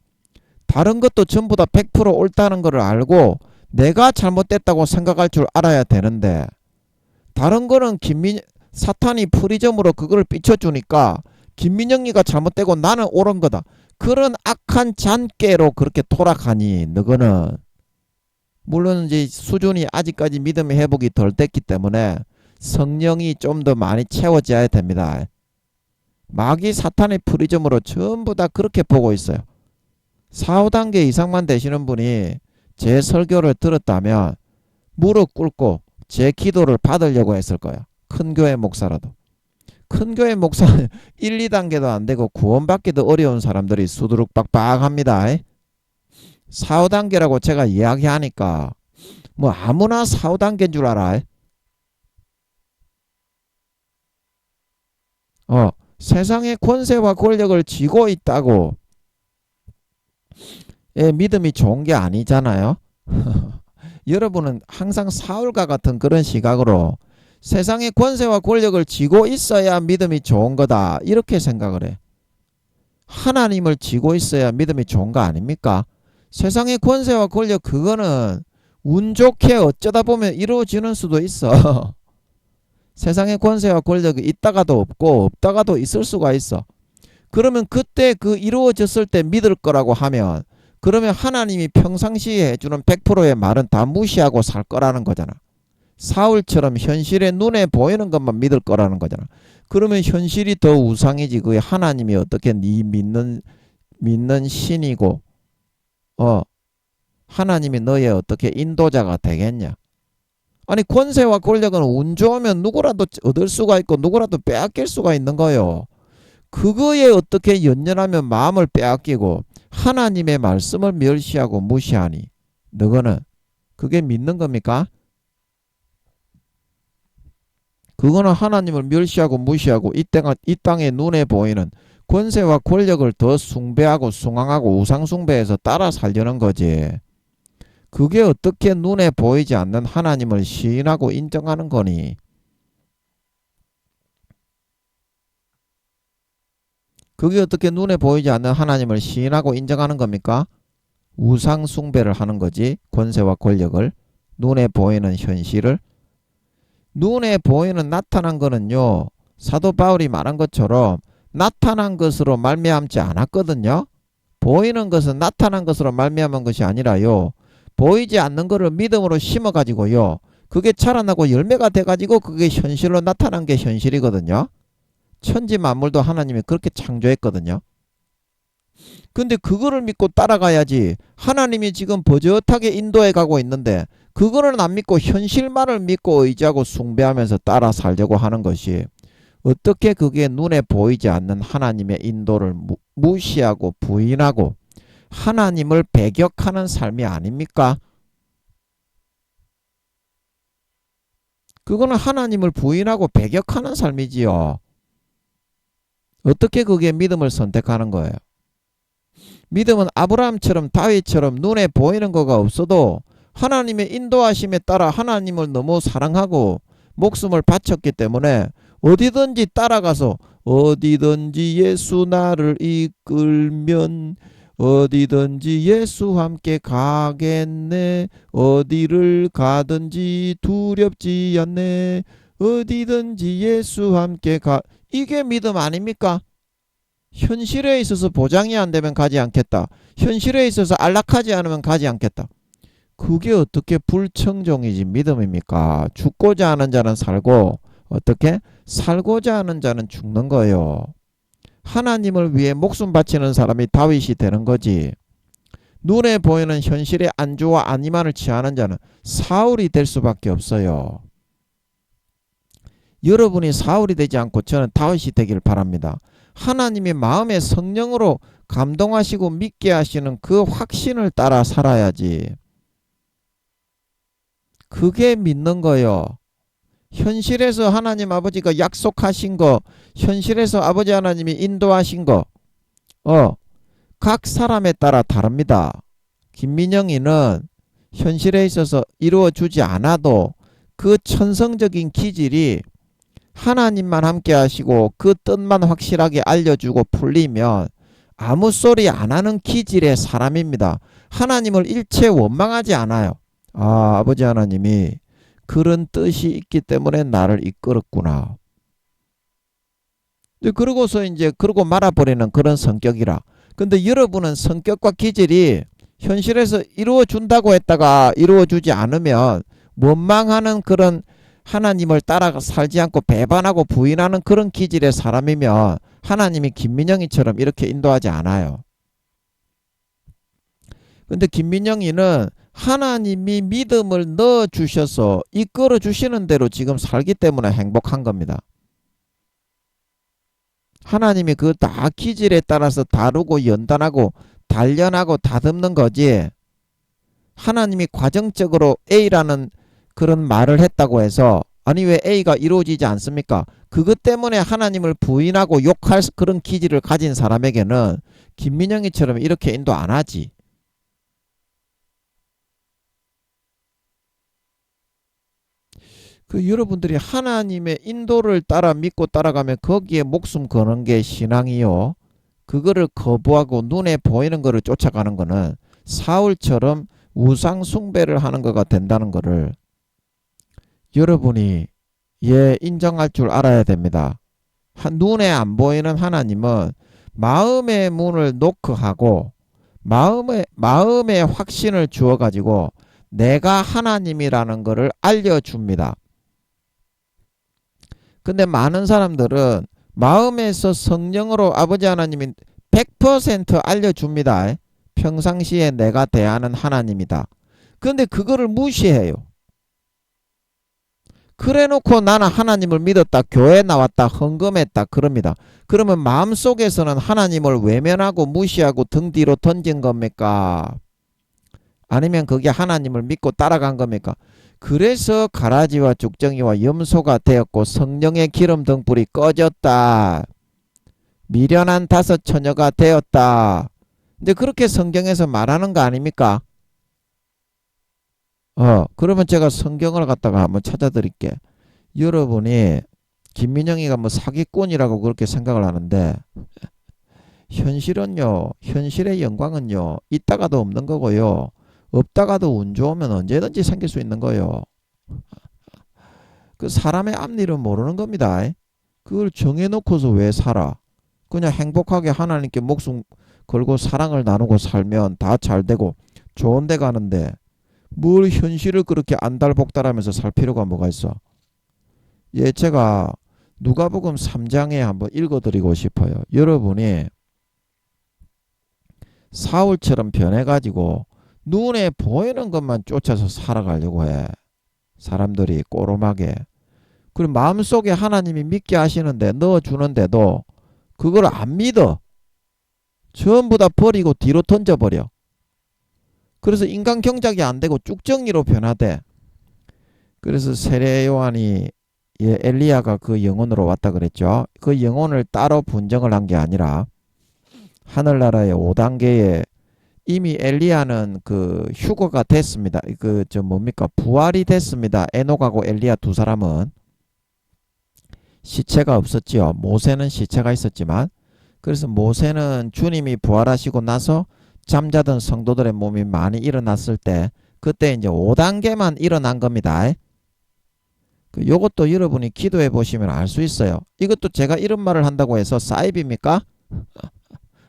다른 것도 전부 다 100% 옳다는 거를 알고 내가 잘못됐다고 생각할 줄 알아야 되는데 다른 거는 사탄이 프리즘으로 그거를 비춰주니까 김민영이가 잘못되고 나는 옳은 거다. 그런 악한 잔꾀로 그렇게 돌아가니 너거는 물론 이제 수준이 아직까지 믿음의 회복이 덜 됐기 때문에 성령이 좀 더 많이 채워져야 됩니다. 마귀 사탄의 프리즘으로 전부 다 그렇게 보고 있어요. 4, 5단계 이상만 되시는 분이 제 설교를 들었다면 무릎 꿇고 제 기도를 받으려고 했을 거예요. 큰 교회 목사라도. 큰 교회 목사 1, 2단계도 안 되고 구원받기도 어려운 사람들이 수두룩 빡빡합니다. 4, 5단계라고 제가 이야기하니까 뭐 아무나 4, 5단계인 줄 알아. 세상의 권세와 권력을 쥐고 있다고 믿음이 좋은 게 아니잖아요. 여러분은 항상 사울과 같은 그런 시각으로 세상의 권세와 권력을 쥐고 있어야 믿음이 좋은 거다 이렇게 생각을 해. 하나님을 쥐고 있어야 믿음이 좋은 거 아닙니까? 세상의 권세와 권력 그거는 운 좋게 어쩌다 보면 이루어지는 수도 있어. 세상의 권세와 권력이 있다가도 없고 없다가도 있을 수가 있어. 그러면 그때 그 이루어졌을 때 믿을 거라고 하면 그러면 하나님이 평상시에 해주는 100%의 말은 다 무시하고 살 거라는 거잖아. 사울처럼 현실에 눈에 보이는 것만 믿을 거라는 거잖아. 그러면 현실이 더 우상이지. 그게 하나님이 어떻게 네 믿는 신이고 하나님이 너의 어떻게 인도자가 되겠냐. 아니 권세와 권력은 운 좋으면 누구라도 얻을 수가 있고 누구라도 빼앗길 수가 있는 거요. 그거에 어떻게 연연하면 마음을 빼앗기고 하나님의 말씀을 멸시하고 무시하니 너거는 그게 믿는 겁니까? 그거는 하나님을 멸시하고 무시하고 이 땅에 눈에 보이는 권세와 권력을 더 숭배하고 숭앙하고 우상숭배해서 따라 살려는 거지. 그게 어떻게 눈에 보이지 않는 하나님을 시인하고 인정하는 거니? 그게 어떻게 눈에 보이지 않는 하나님을 시인하고 인정하는 겁니까? 우상 숭배를 하는 거지. 권세와 권력을. 눈에 보이는 현실을. 눈에 보이는 나타난 거는요. 사도 바울이 말한 것처럼 나타난 것으로 말미암지 않았거든요. 보이는 것은 나타난 것으로 말미암은 것이 아니라요. 보이지 않는 것을 믿음으로 심어가지고요. 그게 자라나고 열매가 돼가지고 그게 현실로 나타난 게 현실이거든요. 천지 만물도 하나님이 그렇게 창조했거든요. 근데 그거를 믿고 따라가야지. 하나님이 지금 버젓하게 인도해 가고 있는데 그거는 안 믿고 현실만을 믿고 의지하고 숭배하면서 따라 살려고 하는 것이 어떻게 그게 눈에 보이지 않는 하나님의 인도를 무시하고 부인하고 하나님을 배격하는 삶이 아닙니까? 그거는 하나님을 부인하고 배격하는 삶이지요. 어떻게 그게 믿음을 선택하는 거예요? 믿음은 아브라함처럼 다윗처럼 눈에 보이는 거가 없어도 하나님의 인도하심에 따라 하나님을 너무 사랑하고 목숨을 바쳤기 때문에 어디든지 따라가서 어디든지 예수 나를 이끌면 어디든지 예수 함께 가겠네 어디를 가든지 두렵지 않네 어디든지 예수 함께 가 이게 믿음 아닙니까? 현실에 있어서 보장이 안 되면 가지 않겠다. 현실에 있어서 안락하지 않으면 가지 않겠다. 그게 어떻게 불청종이지 믿음입니까? 죽고자 하는 자는 살고 어떻게? 살고자 하는 자는 죽는 거예요. 하나님을 위해 목숨 바치는 사람이 다윗이 되는 거지. 눈에 보이는 현실의 안주와 안위만을 취하는 자는 사울이 될 수밖에 없어요. 여러분이 사울이 되지 않고 저는 다윗이 되길 바랍니다. 하나님이 마음의 성령으로 감동하시고 믿게 하시는 그 확신을 따라 살아야지. 그게 믿는 거요. 현실에서 하나님 아버지가 약속하신 거, 현실에서 아버지 하나님이 인도하신 거, 각 사람에 따라 다릅니다. 김민영이는 현실에 있어서 이루어주지 않아도 그 천성적인 기질이 하나님만 함께 하시고 그 뜻만 확실하게 알려주고 풀리면 아무 소리 안 하는 기질의 사람입니다. 하나님을 일체 원망하지 않아요. 아, 아버지 하나님이 그런 뜻이 있기 때문에 나를 이끌었구나. 그러고서 이제 그러고 말아버리는 그런 성격이라. 근데 여러분은 성격과 기질이 현실에서 이루어준다고 했다가 이루어주지 않으면 원망하는 그런 하나님을 따라 살지 않고 배반하고 부인하는 그런 기질의 사람이면 하나님이 김민영이처럼 이렇게 인도하지 않아요. 근데 김민영이는 하나님이 믿음을 넣어주셔서 이끌어 주시는 대로 지금 살기 때문에 행복한 겁니다. 하나님이 그 다 기질에 따라서 다루고 연단하고 단련하고 다듬는 거지. 하나님이 과정적으로 A라는 그런 말을 했다고 해서 아니 왜 A가 이루어지지 않습니까? 그것 때문에 하나님을 부인하고 욕할 그런 기질을 가진 사람에게는 김민영이처럼 이렇게 인도 안 하지. 그 여러분들이 하나님의 인도를 따라 믿고 따라가면 거기에 목숨 거는 게 신앙이요. 그거를 거부하고 눈에 보이는 거를 쫓아가는 거는 사울처럼 우상 숭배를 하는 거가 된다는 거를 여러분이 인정할 줄 알아야 됩니다. 눈에 안 보이는 하나님은 마음의 문을 노크하고 마음의 확신을 주어가지고 내가 하나님이라는 것을 알려줍니다. 근데 많은 사람들은 마음에서 성령으로 아버지 하나님이 100% 알려줍니다. 평상시에 내가 대하는 하나님이다. 근데 그거를 무시해요. 그래놓고 나는 하나님을 믿었다. 교회 나왔다. 헌금했다. 그럽니다. 그러면 마음속에서는 하나님을 외면하고 무시하고 등 뒤로 던진 겁니까? 아니면 그게 하나님을 믿고 따라간 겁니까? 그래서 가라지와 죽정이와 염소가 되었고 성령의 기름 등불이 꺼졌다. 미련한 5 처녀가 되었다. 근데 그렇게 성경에서 말하는 거 아닙니까? 그러면 제가 성경을 갖다가 한번 찾아드릴게. 여러분이 김민영이가 뭐 사기꾼이라고 그렇게 생각을 하는데 현실은요, 현실의 영광은요, 있다가도 없는 거고요. 없다가도 운 좋으면 언제든지 생길 수 있는 거예요. 그 사람의 앞일은 모르는 겁니다. 그걸 정해놓고서 왜 살아? 그냥 행복하게 하나님께 목숨 걸고 사랑을 나누고 살면 다 잘 되고 좋은 데 가는데 뭘 현실을 그렇게 안달복달하면서 살 필요가 뭐가 있어? 예, 제가 누가복음 3장에 한번 읽어드리고 싶어요. 여러분이 사울처럼 변해가지고 눈에 보이는 것만 쫓아서 살아가려고 해. 사람들이 꼬름하게. 그리고 마음속에 하나님이 믿게 하시는데 넣어주는데도 그걸 안 믿어. 전부 다 버리고 뒤로 던져버려. 그래서 인간 경작이 안 되고 쭉정이로 변하대. 그래서 세례 요한이 엘리야가 그 영혼으로 왔다 그랬죠. 그 영혼을 따로 분정을 한 게 아니라 하늘나라의 5단계에 이미 엘리야는 그 휴거가 됐습니다. 뭡니까? 부활이 됐습니다. 에녹하고 엘리야 두 사람은 시체가 없었지요. 모세는 시체가 있었지만 그래서 모세는 주님이 부활하시고 나서 잠자던 성도들의 몸이 많이 일어났을 때 그때 이제 5단계만 일어난 겁니다. 요것도 여러분이 기도해 보시면 알 수 있어요. 이것도 제가 이런 말을 한다고 해서 사입입니까?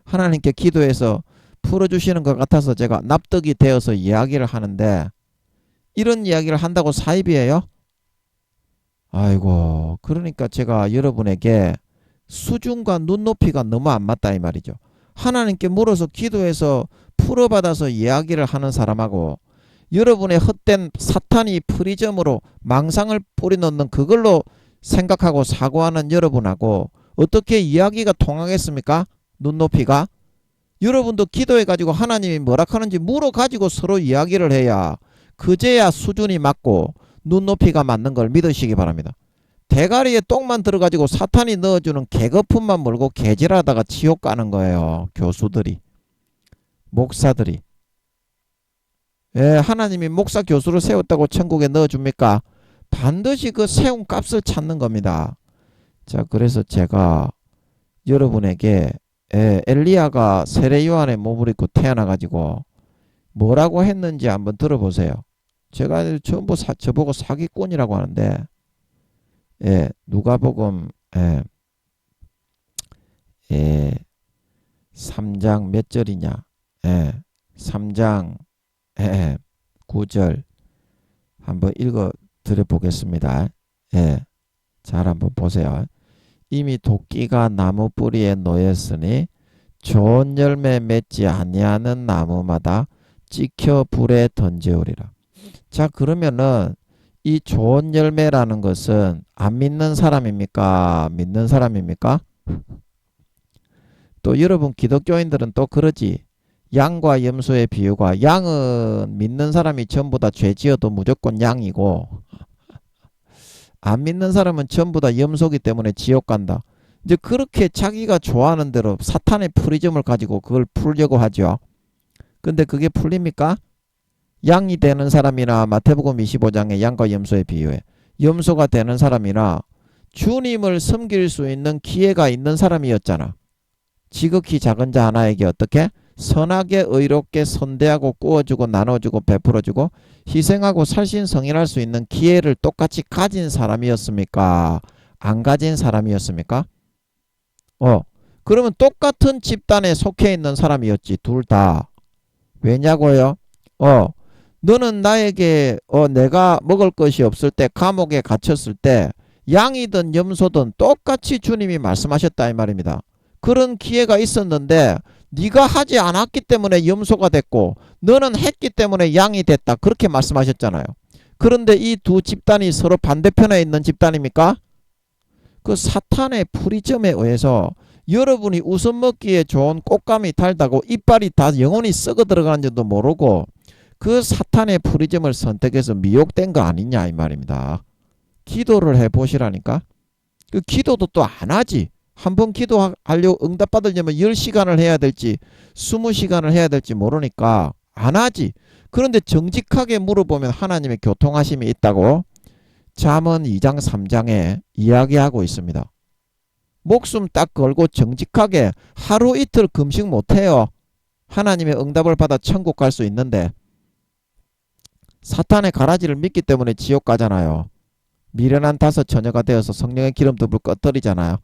하나님께 기도해서 풀어주시는 것 같아서 제가 납득이 되어서 이야기를 하는데 이런 이야기를 한다고 사입이에요? 아이고, 그러니까 제가 여러분에게 수준과 눈높이가 너무 안 맞다 이 말이죠. 하나님께 물어서 기도해서 풀어받아서 이야기를 하는 사람하고 여러분의 헛된 사탄이 프리즘으로 망상을 뿌리놓는 그걸로 생각하고 사고하는 여러분하고 어떻게 이야기가 통하겠습니까? 눈높이가? 여러분도 기도해가지고 하나님이 뭐라 하는지 물어가지고 서로 이야기를 해야 그제야 수준이 맞고 눈높이가 맞는 걸 믿으시기 바랍니다. 대가리에 똥만 들어가지고 사탄이 넣어주는 개거품만 몰고 개질하다가 지옥 가는 거예요. 교수들이, 목사들이. 하나님이 목사 교수를 세웠다고 천국에 넣어줍니까? 반드시 그 세운 값을 찾는 겁니다. 자, 그래서 제가 여러분에게 엘리야가 세례 요한의 몸을 입고 태어나가지고 뭐라고 했는지 한번 들어보세요. 제가 전부 저보고 사기꾼이라고 하는데 누가복음 3장 몇 절이냐? 3장 9절 한번 읽어 드려 보겠습니다. 잘 한번 보세요. 이미 도끼가 나무 뿌리에 놓였으니 좋은 열매 맺지 아니하는 나무마다 찍혀 불에 던지우리라. 자, 그러면은 이 좋은 열매라는 것은 안 믿는 사람입니까? 믿는 사람입니까? 또 여러분 기독교인들은 또 그러지. 양과 염소의 비유가 양은 믿는 사람이 전부 다 죄 지어도 무조건 양이고 안 믿는 사람은 전부 다 염소기 때문에 지옥 간다. 이제 그렇게 자기가 좋아하는 대로 사탄의 프리즘을 가지고 그걸 풀려고 하죠. 근데 그게 풀립니까? 양이 되는 사람이나 마태복음 25장의 양과 염소의 비유에 염소가 되는 사람이나 주님을 섬길 수 있는 기회가 있는 사람이었잖아. 지극히 작은 자 하나에게 어떻게? 선하게 의롭게 선대하고 구워주고 나눠주고 베풀어주고 희생하고 살신성인할 수 있는 기회를 똑같이 가진 사람이었습니까? 안 가진 사람이었습니까? 그러면 똑같은 집단에 속해 있는 사람이었지. 둘 다. 왜냐고요? 너는 나에게 내가 먹을 것이 없을 때 감옥에 갇혔을 때 양이든 염소든 똑같이 주님이 말씀하셨다 이 말입니다. 그런 기회가 있었는데 네가 하지 않았기 때문에 염소가 됐고 너는 했기 때문에 양이 됐다. 그렇게 말씀하셨잖아요. 그런데 이 두 집단이 서로 반대편에 있는 집단입니까? 그 사탄의 프리즘에 의해서 여러분이 웃음 먹기에 좋은 꽃감이 달다고 이빨이 다 영혼이 썩어 들어가는지도 모르고 그 사탄의 프리즘을 선택해서 미혹된 거 아니냐 이 말입니다. 기도를 해보시라니까. 그 기도도 또 안 하지. 한번 기도하려고 응답받으려면 10시간을 해야 될지 20시간을 해야 될지 모르니까 안 하지. 그런데 정직하게 물어보면 하나님의 교통하심이 있다고 잠언 2장 3장에 이야기하고 있습니다. 목숨 딱 걸고 정직하게 하루 이틀 금식 못해요. 하나님의 응답을 받아 천국 갈 수 있는데 사탄의 가라지를 믿기 때문에 지옥 가잖아요. 미련한 다섯 처녀가 되어서 성령의 기름듭을 꺼뜨리잖아요.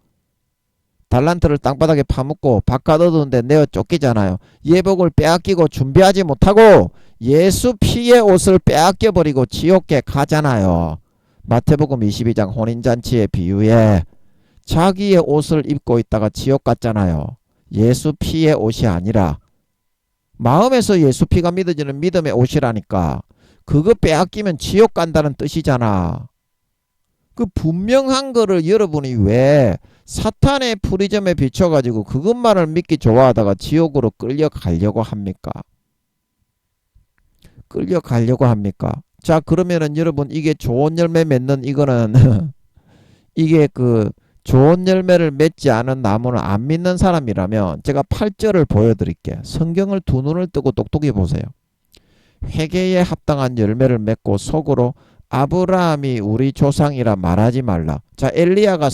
달란트를 땅바닥에 파묻고 바깥 얻었는데 내어 쫓기잖아요. 예복을 빼앗기고 준비하지 못하고 예수 피의 옷을 빼앗겨버리고 지옥에 가잖아요. 마태복음 22장 혼인잔치의 비유에 자기의 옷을 입고 있다가 지옥 갔잖아요. 예수 피의 옷이 아니라 마음에서 예수 피가 믿어지는 믿음의 옷이라니까. 그거 빼앗기면 지옥 간다는 뜻이잖아. 그 분명한 거를 여러분이 왜 사탄의 프리즘에 비춰가지고 그것만을 믿기 좋아하다가 지옥으로 끌려가려고 합니까? 끌려가려고 합니까? 자, 그러면은 여러분 이게 좋은 열매 맺는 이거는 이게 그 좋은 열매를 맺지 않은 나무는 안 믿는 사람이라면 제가 8절을 보여드릴게요. 성경을 두 눈을 뜨고 똑똑히 보세요. 회개에 합당한 열매를 맺고 속으로 아브라함이 우리 조상이라 말하지 말라. 자, 엘리야가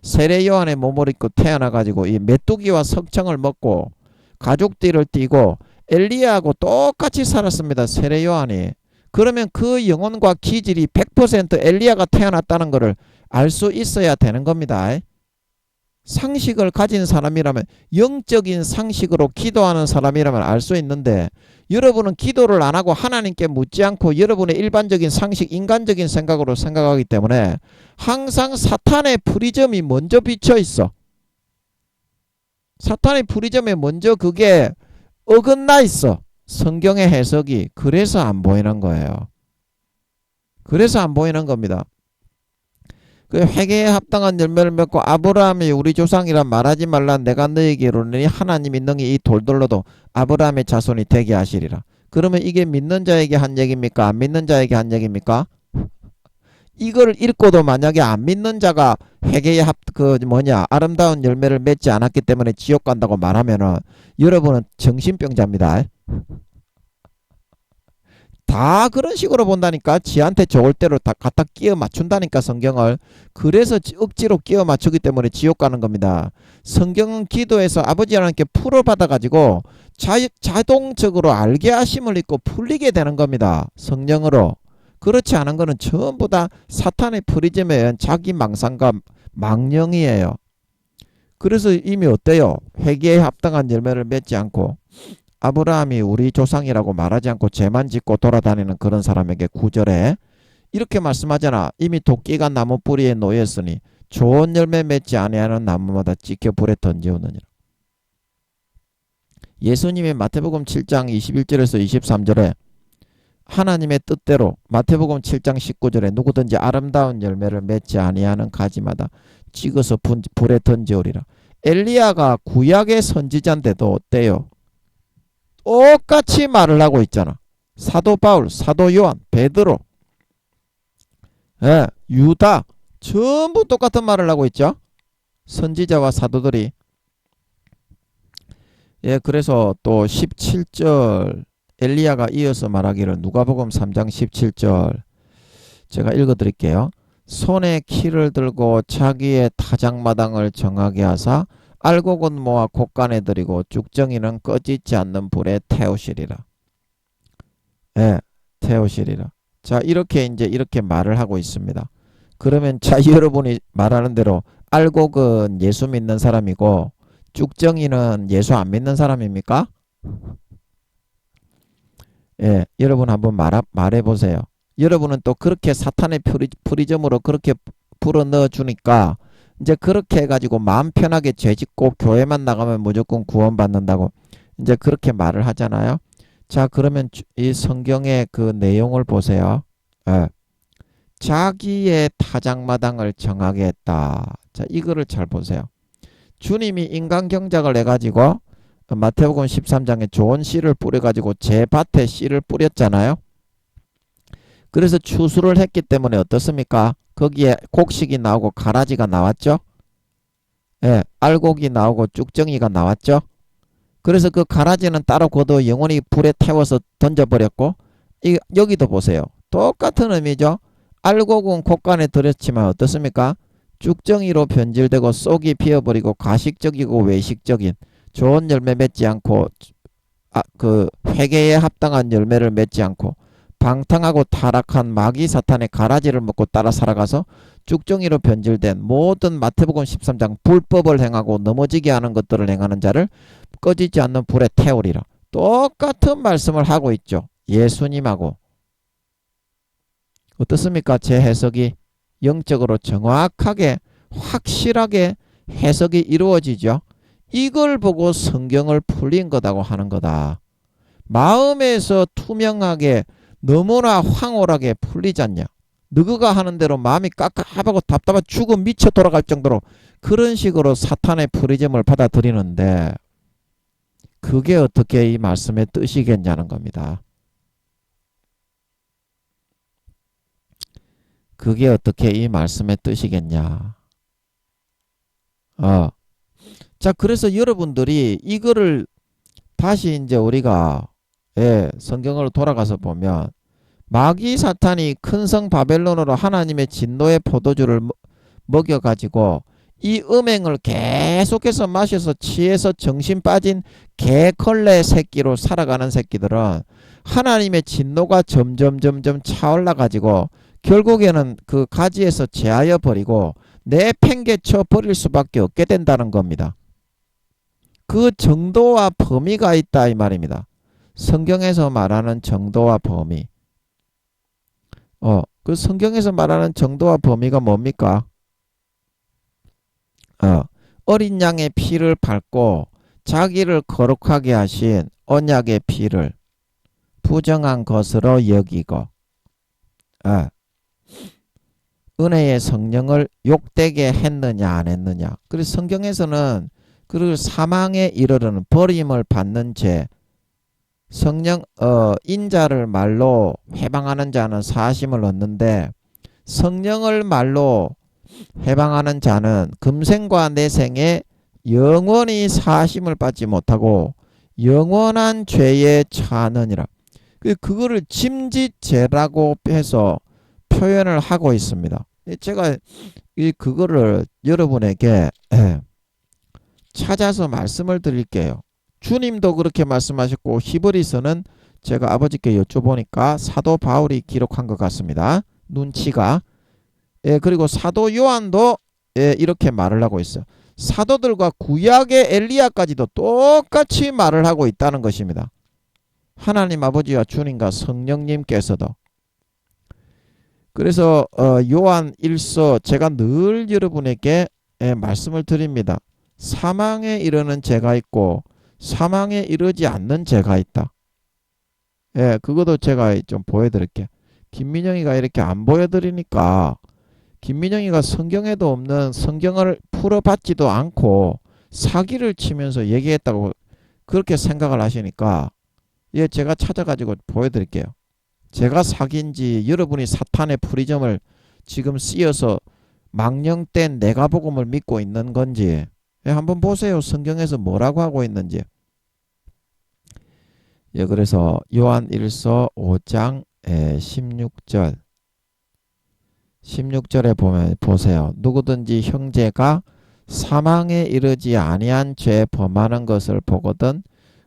세례 요한의 몸을 입고 태어나가지고 이 메뚜기와 석청을 먹고 가죽띠를 띠고 엘리야하고 똑같이 살았습니다. 세례 요한이. 그러면 그 영혼과 기질이 100% 엘리야가 태어났다는 것을 알 수 있어야 되는 겁니다. 상식을 가진 사람이라면, 영적인 상식으로 기도하는 사람이라면 알 수 있는데 여러분은 기도를 안 하고 하나님께 묻지 않고 여러분의 일반적인 상식, 인간적인 생각으로 생각하기 때문에 항상 사탄의 프리즘이 먼저 비쳐 있어. 사탄의 프리즘에 먼저 그게 어긋나 있어. 성경의 해석이. 그래서 안 보이는 거예요. 그래서 안 보이는 겁니다. 그 회개에 합당한 열매를 맺고 아브라함이 우리 조상이라 말하지 말라. 내가 너에게 이르노니 하나님이 능히 이 돌들로도 아브라함의 자손이 되게 하시리라. 그러면 이게 믿는 자에게 한 얘기입니까? 안 믿는 자에게 한 얘기입니까? 이걸 읽고도 만약에 안 믿는 자가 회개에 아름다운 열매를 맺지 않았기 때문에 지옥 간다고 말하면은 여러분은 정신병자입니다. 다 그런 식으로 본다니까. 지한테 좋을 대로 다 갖다 끼워 맞춘다니까 성경을. 그래서 억지로 끼워 맞추기 때문에 지옥 가는 겁니다. 성경은 기도해서 아버지 하나님께 풀어받아 가지고 자동적으로 알게 하심을 입고 풀리게 되는 겁니다. 성령으로. 그렇지 않은 거는 전부 다 사탄의 프리즘에 의한 자기 망상과 망령이에요. 그래서 이미 어때요? 회개에 합당한 열매를 맺지 않고 아브라함이 우리 조상이라고 말하지 않고 죄만 짓고 돌아다니는 그런 사람에게 9절에 이렇게 말씀하잖아. 이미 도끼가 나무 뿌리에 놓였으니 좋은 열매 맺지 아니하는 나무마다 찢겨 불에 던지우느니라. 예수님이 마태복음 7장 21절에서 23절에 하나님의 뜻대로 마태복음 7장 19절에 누구든지 아름다운 열매를 맺지 아니하는 가지마다 찍어서 불에 던지우리라. 엘리야가 구약의 선지자인데도 어때요? 똑같이 말을 하고 있잖아. 사도 바울, 사도 요한, 베드로, 유다 전부 똑같은 말을 하고 있죠. 선지자와 사도들이. 그래서 또 17절 엘리야가 이어서 말하기를 누가복음 3장 17절 제가 읽어드릴게요. 손에 키를 들고 자기의 타작마당을 정하게 하사 알곡은 모아 곡간에 들이고 쭉정이는 꺼지지 않는 불에 태우시리라. 태우시리라. 자, 이렇게 이렇게 말을 하고 있습니다. 그러면 자, 여러분이 말하는 대로 알곡은 예수 믿는 사람이고 쭉정이는 예수 안 믿는 사람입니까? 여러분 한번 말해 보세요. 여러분은 또 그렇게 사탄의 프리즘으로 그렇게 불어 넣어 주니까 이제 그렇게 해가지고 마음 편하게 죄 짓고 교회만 나가면 무조건 구원받는다고 이제 그렇게 말을 하잖아요. 자, 그러면 이 성경의 그 내용을 보세요. 자기의 타작마당을 정하게 했다. 자, 이거를 잘 보세요. 주님이 인간 경작을 해가지고 마태복음 13장에 좋은 씨를 뿌려가지고 제 밭에 씨를 뿌렸잖아요. 그래서 추수를 했기 때문에 어떻습니까? 거기에 곡식이 나오고 가라지가 나왔죠. 알곡이 나오고 쭉정이가 나왔죠. 그래서 그 가라지는 따로 거둬 영원히 불에 태워서 던져버렸고 여기도 보세요. 똑같은 의미죠. 알곡은 곡간에 들였지만 어떻습니까? 쭉정이로 변질되고 쏙이 비어버리고 가식적이고 외식적인 좋은 열매 맺지 않고 회개에 합당한 열매를 맺지 않고 방탕하고 타락한 마귀 사탄의 가라지를 먹고 따라 살아가서 쭉정이로 변질된 모든 마태복음 13장 불법을 행하고 넘어지게 하는 것들을 행하는 자를 꺼지지 않는 불에 태우리라. 똑같은 말씀을 하고 있죠. 예수님하고. 어떻습니까? 제 해석이 영적으로 정확하게 확실하게 해석이 이루어지죠. 이걸 보고 성경을 풀린 거다고 하는 거다. 마음에서 투명하게 너무나 황홀하게 풀리지 않냐. 너그가 하는 대로 마음이 깝깝하고 답답하고 죽어 미쳐 돌아갈 정도로 그런 식으로 사탄의 프리즘을 받아들이는데 그게 어떻게 이 말씀의 뜻이겠냐는 겁니다. 그게 어떻게 이 말씀의 뜻이겠냐. 자, 그래서 여러분들이 이거를 다시 이제 우리가 성경으로 돌아가서 보면 마귀 사탄이 큰 성 바벨론으로 하나님의 진노의 포도주를 먹여가지고 이 음행을 계속해서 마셔서 취해서 정신 빠진 개걸레 새끼로 살아가는 새끼들은 하나님의 진노가 점점 차올라가지고 결국에는 그 가지에서 제하여 버리고 내팽개쳐 버릴 수밖에 없게 된다는 겁니다. 그 정도와 범위가 있다 이 말입니다. 성경에서 말하는 정도와 범위. 그 성경에서 말하는 정도와 범위가 뭡니까? 어린 양의 피를 밟고 자기를 거룩하게 하신 언약의 피를 부정한 것으로 여기고 은혜의 성령을 욕되게 했느냐 안 했느냐. 그래서 성경에서는 그 사망에 이르르는 버림을 받는 죄, 성령 인자를 말로 해방하는 자는 사심을 얻는데 성령을 말로 해방하는 자는 금생과 내생에 영원히 사심을 받지 못하고 영원한 죄에 처하느니라. 그거를 짐짓죄라고 해서 표현을 하고 있습니다. 제가 그거를 여러분에게 찾아서 말씀을 드릴게요. 주님도 그렇게 말씀하셨고 히브리서는 제가 아버지께 여쭤보니까 사도 바울이 기록한 것 같습니다. 눈치가. 그리고 사도 요한도 이렇게 말을 하고 있어요. 사도들과 구약의 엘리야까지도 똑같이 말을 하고 있다는 것입니다. 하나님 아버지와 주님과 성령님께서도. 그래서 요한 1서 제가 늘 여러분에게 말씀을 드립니다. 사망에 이르는 죄가 있고 사망에 이르지 않는 죄가 있다. 그것도 제가 좀 보여드릴게요. 김민영이가 이렇게 안 보여드리니까 김민영이가 성경에도 없는 성경을 풀어받지도 않고 사기를 치면서 얘기했다고 그렇게 생각을 하시니까 제가 찾아가지고 보여드릴게요. 제가 사기인지 여러분이 사탄의 프리즘을 지금 씌어서 망령된 내가복음을 믿고 있는 건지 한번 보세요. 성경에서 뭐라고 하고 있는지. 그래서 요한 1서 5장 16절에 보면 보세요. 누구든지 형제가 사망에 이르지 아니한 죄 범하는 것을 보거든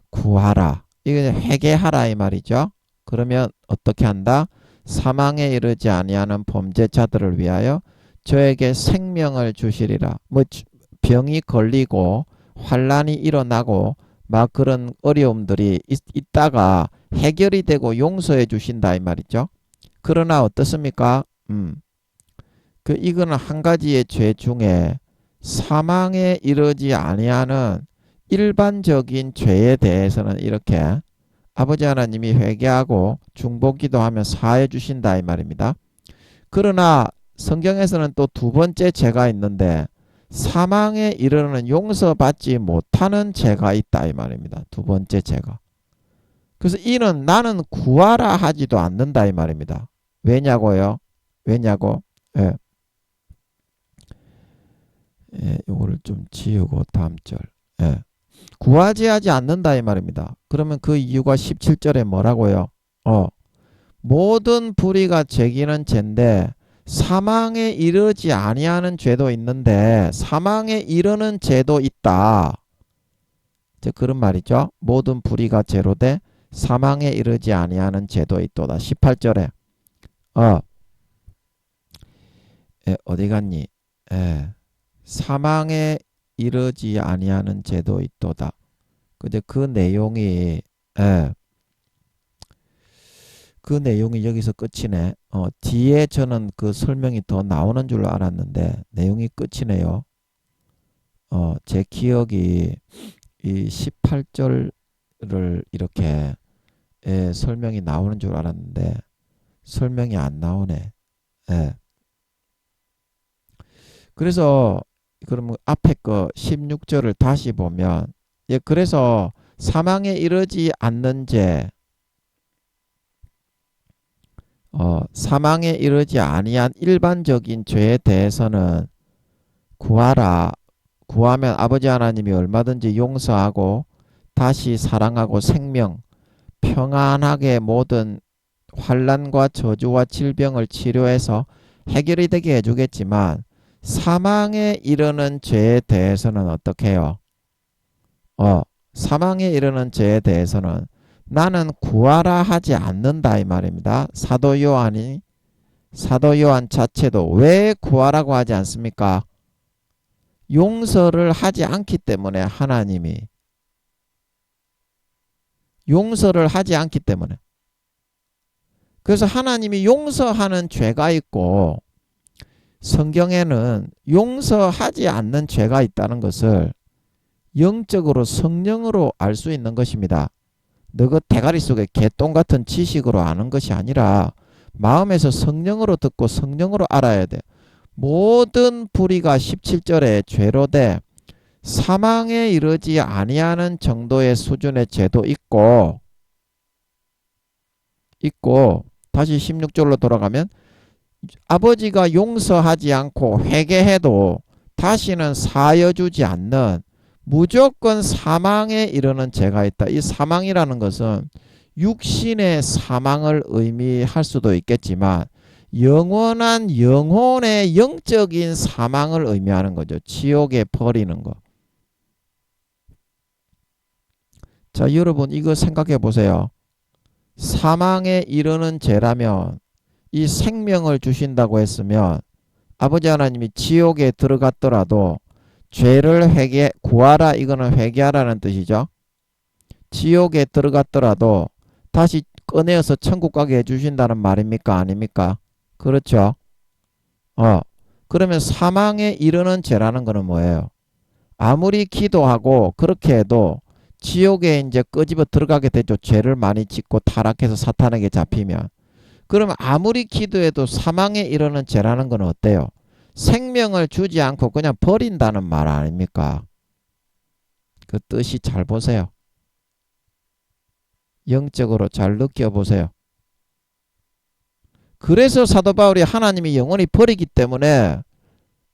구하라. 이게 회개하라 이 말이죠. 그러면 어떻게 한다? 사망에 이르지 아니하는 범죄자들을 위하여 저에게 생명을 주시리라. 병이 걸리고 환난이 일어나고 막 그런 어려움들이 있다가 해결이 되고 용서해 주신다 이 말이죠. 그러나 어떻습니까? 이거는 한 가지의 죄 중에 사망에 이르지 아니하는 일반적인 죄에 대해서는 이렇게 아버지 하나님이 회개하고 중보기도하며 사해 주신다 이 말입니다. 그러나 성경에서는 또 두 번째 죄가 있는데 사망에 이르는 용서받지 못하는 죄가 있다 이 말입니다. 두 번째 죄가. 그래서 이는 나는 구하라 하지도 않는다 이 말입니다. 왜냐고요? 왜냐고? 이거를 좀 지우고 다음 절. 구하지 하지 않는다 이 말입니다. 그러면 그 이유가 17절에 뭐라고요? 모든 불의가 제기는 죄인데 사망에 이르지 아니하는 죄도 있는데 사망에 이르는 죄도 있다. 이제 그런 말이죠. 모든 불의가 죄로 돼 사망에 이르지 아니하는 죄도 있도다. 18절에 어디 갔니? 사망에 이르지 아니하는 죄도 있도다. 근데 그 내용이 그 내용이 여기서 끝이네. 뒤에 저는 그 설명이 더 나오는 줄 알았는데 내용이 끝이네요. 제 기억이 이 18절을 이렇게 설명이 나오는 줄 알았는데 설명이 안 나오네. 그래서 그러면 앞에 거 16절을 다시 보면 그래서 사망에 이르지 않는 죄 사망에 이르지 아니한 일반적인 죄에 대해서는 구하면 아버지 하나님이 얼마든지 용서하고 다시 사랑하고 생명 평안하게 모든 환난과 저주와 질병을 치료해서 해결이 되게 해주겠지만 사망에 이르는 죄에 대해서는 어떻게 해요? 사망에 이르는 죄에 대해서는 나는 구하라 하지 않는다 이 말입니다. 사도 요한 자체도 왜 구하라고 하지 않습니까? 용서를 하지 않기 때문에 하나님이 용서를 하지 않기 때문에 그래서 하나님이 용서하는 죄가 있고 성경에는 용서하지 않는 죄가 있다는 것을 영적으로 성령으로 알 수 있는 것입니다. 너그 대가리 속에 개똥 같은 지식으로 아는 것이 아니라 마음에서 성령으로 듣고 성령으로 알아야 돼. 모든 불의가 17절에 죄로 돼 사망에 이르지 아니하는 정도의 수준의 죄도 있고 다시 16절로 돌아가면 아버지가 용서하지 않고 회개해도 다시는 사여주지 않는 무조건 사망에 이르는 죄가 있다. 이 사망이라는 것은 육신의 사망을 의미할 수도 있겠지만 영원한 영혼의 영적인 사망을 의미하는 거죠. 지옥에 버리는 거. 자, 여러분 이거 생각해 보세요. 사망에 이르는 죄라면 이 생명을 주신다고 했으면 아버지 하나님이 지옥에 들어갔더라도 죄를 구하라 이거는 회개하라는 뜻이죠. 지옥에 들어갔더라도 다시 꺼내어서 천국 가게 해주신다는 말입니까? 아닙니까? 그렇죠. 그러면 사망에 이르는 죄라는 거는 뭐예요? 아무리 기도하고 그렇게 해도 지옥에 이제 끄집어 들어가게 되죠. 죄를 많이 짓고 타락해서 사탄에게 잡히면. 그러면 아무리 기도해도 사망에 이르는 죄라는 건 어때요? 생명을 주지 않고 그냥 버린다는 말 아닙니까? 그 뜻이 잘 보세요. 영적으로 잘 느껴보세요. 그래서 사도 바울이 하나님이 영원히 버리기 때문에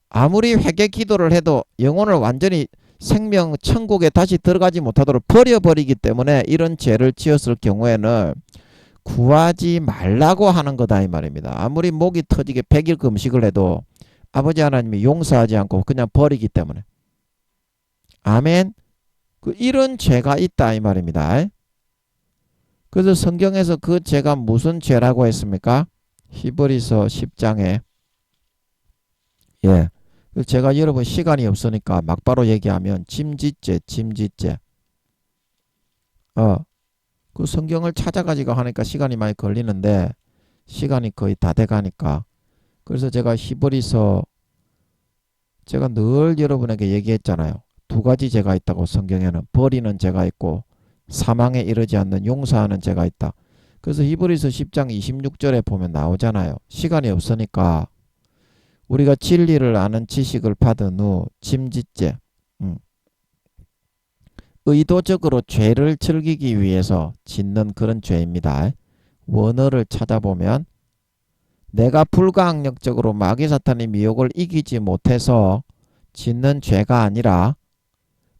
아무리 회개 기도를 해도 영혼을 완전히 생명 천국에 다시 들어가지 못하도록 버려버리기 때문에 이런 죄를 지었을 경우에는 구하지 말라고 하는 거다 이 말입니다. 아무리 목이 터지게 100일 금식을 해도 아버지 하나님이 용서하지 않고 그냥 버리기 때문에. 아멘. 이런 죄가 있다 이 말입니다. 그래서 성경에서 그 죄가 무슨 죄라고 했습니까? 히브리서 10장에 제가 여러분 시간이 없으니까 막바로 얘기하면 짐짓죄. 그 성경을 찾아가지고 하니까 시간이 많이 걸리는데 시간이 거의 다 돼가니까 그래서 제가 히브리서 제가 늘 여러분에게 얘기했잖아요. 두 가지 죄가 있다고 성경에는 버리는 죄가 있고 사망에 이르지 않는 용서하는 죄가 있다. 그래서 히브리서 10장 26절에 보면 나오잖아요. 시간이 없으니까 우리가 진리를 아는 지식을 받은 후 짐짓죄 의도적으로 죄를 즐기기 위해서 짓는 그런 죄입니다. 원어를 찾아보면 내가 불가항력적으로 마귀 사탄의 미혹을 이기지 못해서 짓는 죄가 아니라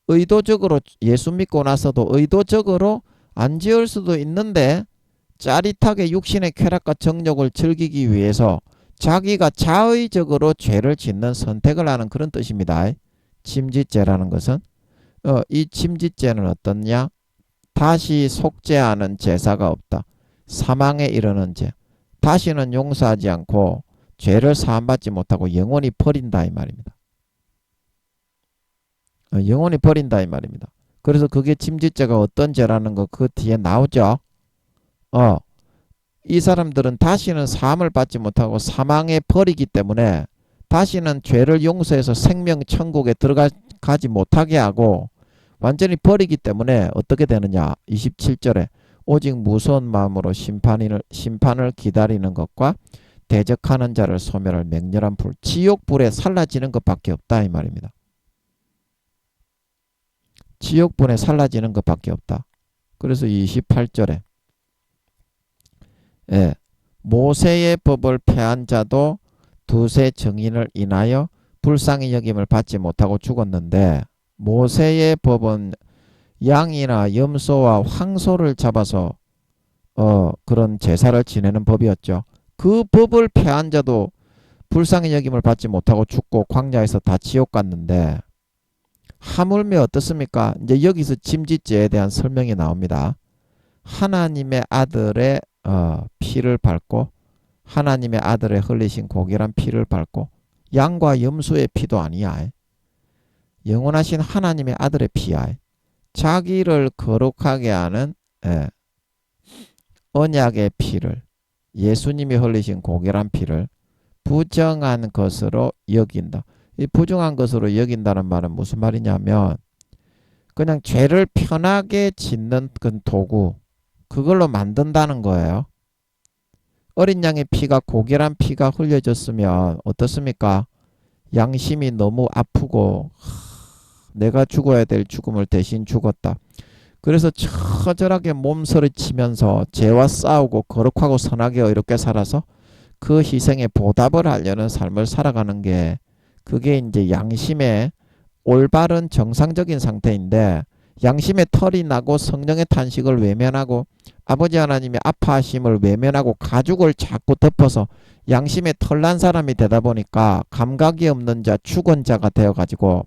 의도적으로 예수 믿고 나서도 의도적으로 안 지을 수도 있는데 짜릿하게 육신의 쾌락과 정욕을 즐기기 위해서 자기가 자의적으로 죄를 짓는 선택을 하는 그런 뜻입니다. 침짓죄라는 것은 이 침짓죄는 어떻냐? 다시 속죄하는 제사가 없다. 사망에 이르는 죄. 다시는 용서하지 않고 죄를 사함받지 못하고 영원히 버린다 이 말입니다. 영원히 버린다 이 말입니다. 그래서 그게 침짓죄가 어떤 죄라는 거 그 뒤에 나오죠. 이 사람들은 다시는 사함을 받지 못하고 사망에 버리기 때문에 다시는 죄를 용서해서 생명 천국에 들어가지 못하게 하고 완전히 버리기 때문에 어떻게 되느냐? 27절에 오직 무서운 마음으로 심판을 기다리는 것과 대적하는 자를 소멸할 맹렬한 불, 지옥불에 살라지는 것밖에 없다 이 말입니다. 지옥불에 살라지는 것밖에 없다. 그래서 28절에 모세의 법을 폐한 자도 두세 증인을 인하여 불쌍히 여김을 받지 못하고 죽었는데 모세의 법은 양이나 염소와 황소를 잡아서 그런 제사를 지내는 법이었죠. 그 법을 폐한 자도 불쌍히 여김을 받지 못하고 죽고 광야에서 다 지옥 갔는데 하물며 어떻습니까? 이제 여기서 침짓죄에 대한 설명이 나옵니다. 하나님의 아들의 피를 밟고 하나님의 아들의 흘리신 고결한 피를 밟고 양과 염소의 피도 아니야. 영원하신 하나님의 아들의 피야. 자기를 거룩하게 하는 언약의 피를 예수님이 흘리신 고결한 피를 부정한 것으로 여긴다. 이 부정한 것으로 여긴다는 말은 무슨 말이냐면 그냥 죄를 편하게 짓는 그 도구 그걸로 만든다는 거예요. 어린 양의 피가 고결한 피가 흘려졌으면 어떻습니까? 양심이 너무 아프고 내가 죽어야 될 죽음을 대신 죽었다. 그래서 처절하게 몸서리치면서 죄와 싸우고 거룩하고 선하게 의롭게 살아서 그 희생에 보답을 하려는 삶을 살아가는 게 그게 이제 양심의 올바른 정상적인 상태인데 양심의 털이 나고 성령의 탄식을 외면하고 아버지 하나님의 아파하심을 외면하고 가죽을 자꾸 덮어서 양심의 털난 사람이 되다 보니까 감각이 없는 자 죽은 자가 되어가지고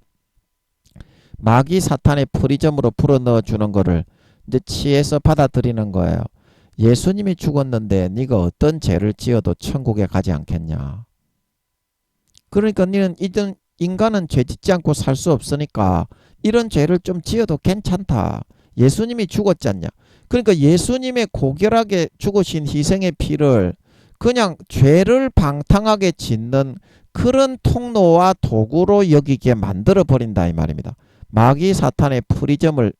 마귀 사탄의 프리즘으로 불어넣어 주는 거를 이제 치해서 받아들이는 거예요. 예수님이 죽었는데 네가 어떤 죄를 지어도 천국에 가지 않겠냐. 그러니까 너는 이런 인간은 죄 짓지 않고 살 수 없으니까 이런 죄를 좀 지어도 괜찮다. 예수님이 죽었지 않냐. 그러니까 예수님의 고결하게 죽으신 희생의 피를 그냥 죄를 방탕하게 짓는 그런 통로와 도구로 여기게 만들어 버린다 이 말입니다. 마귀 사탄의 프리즘을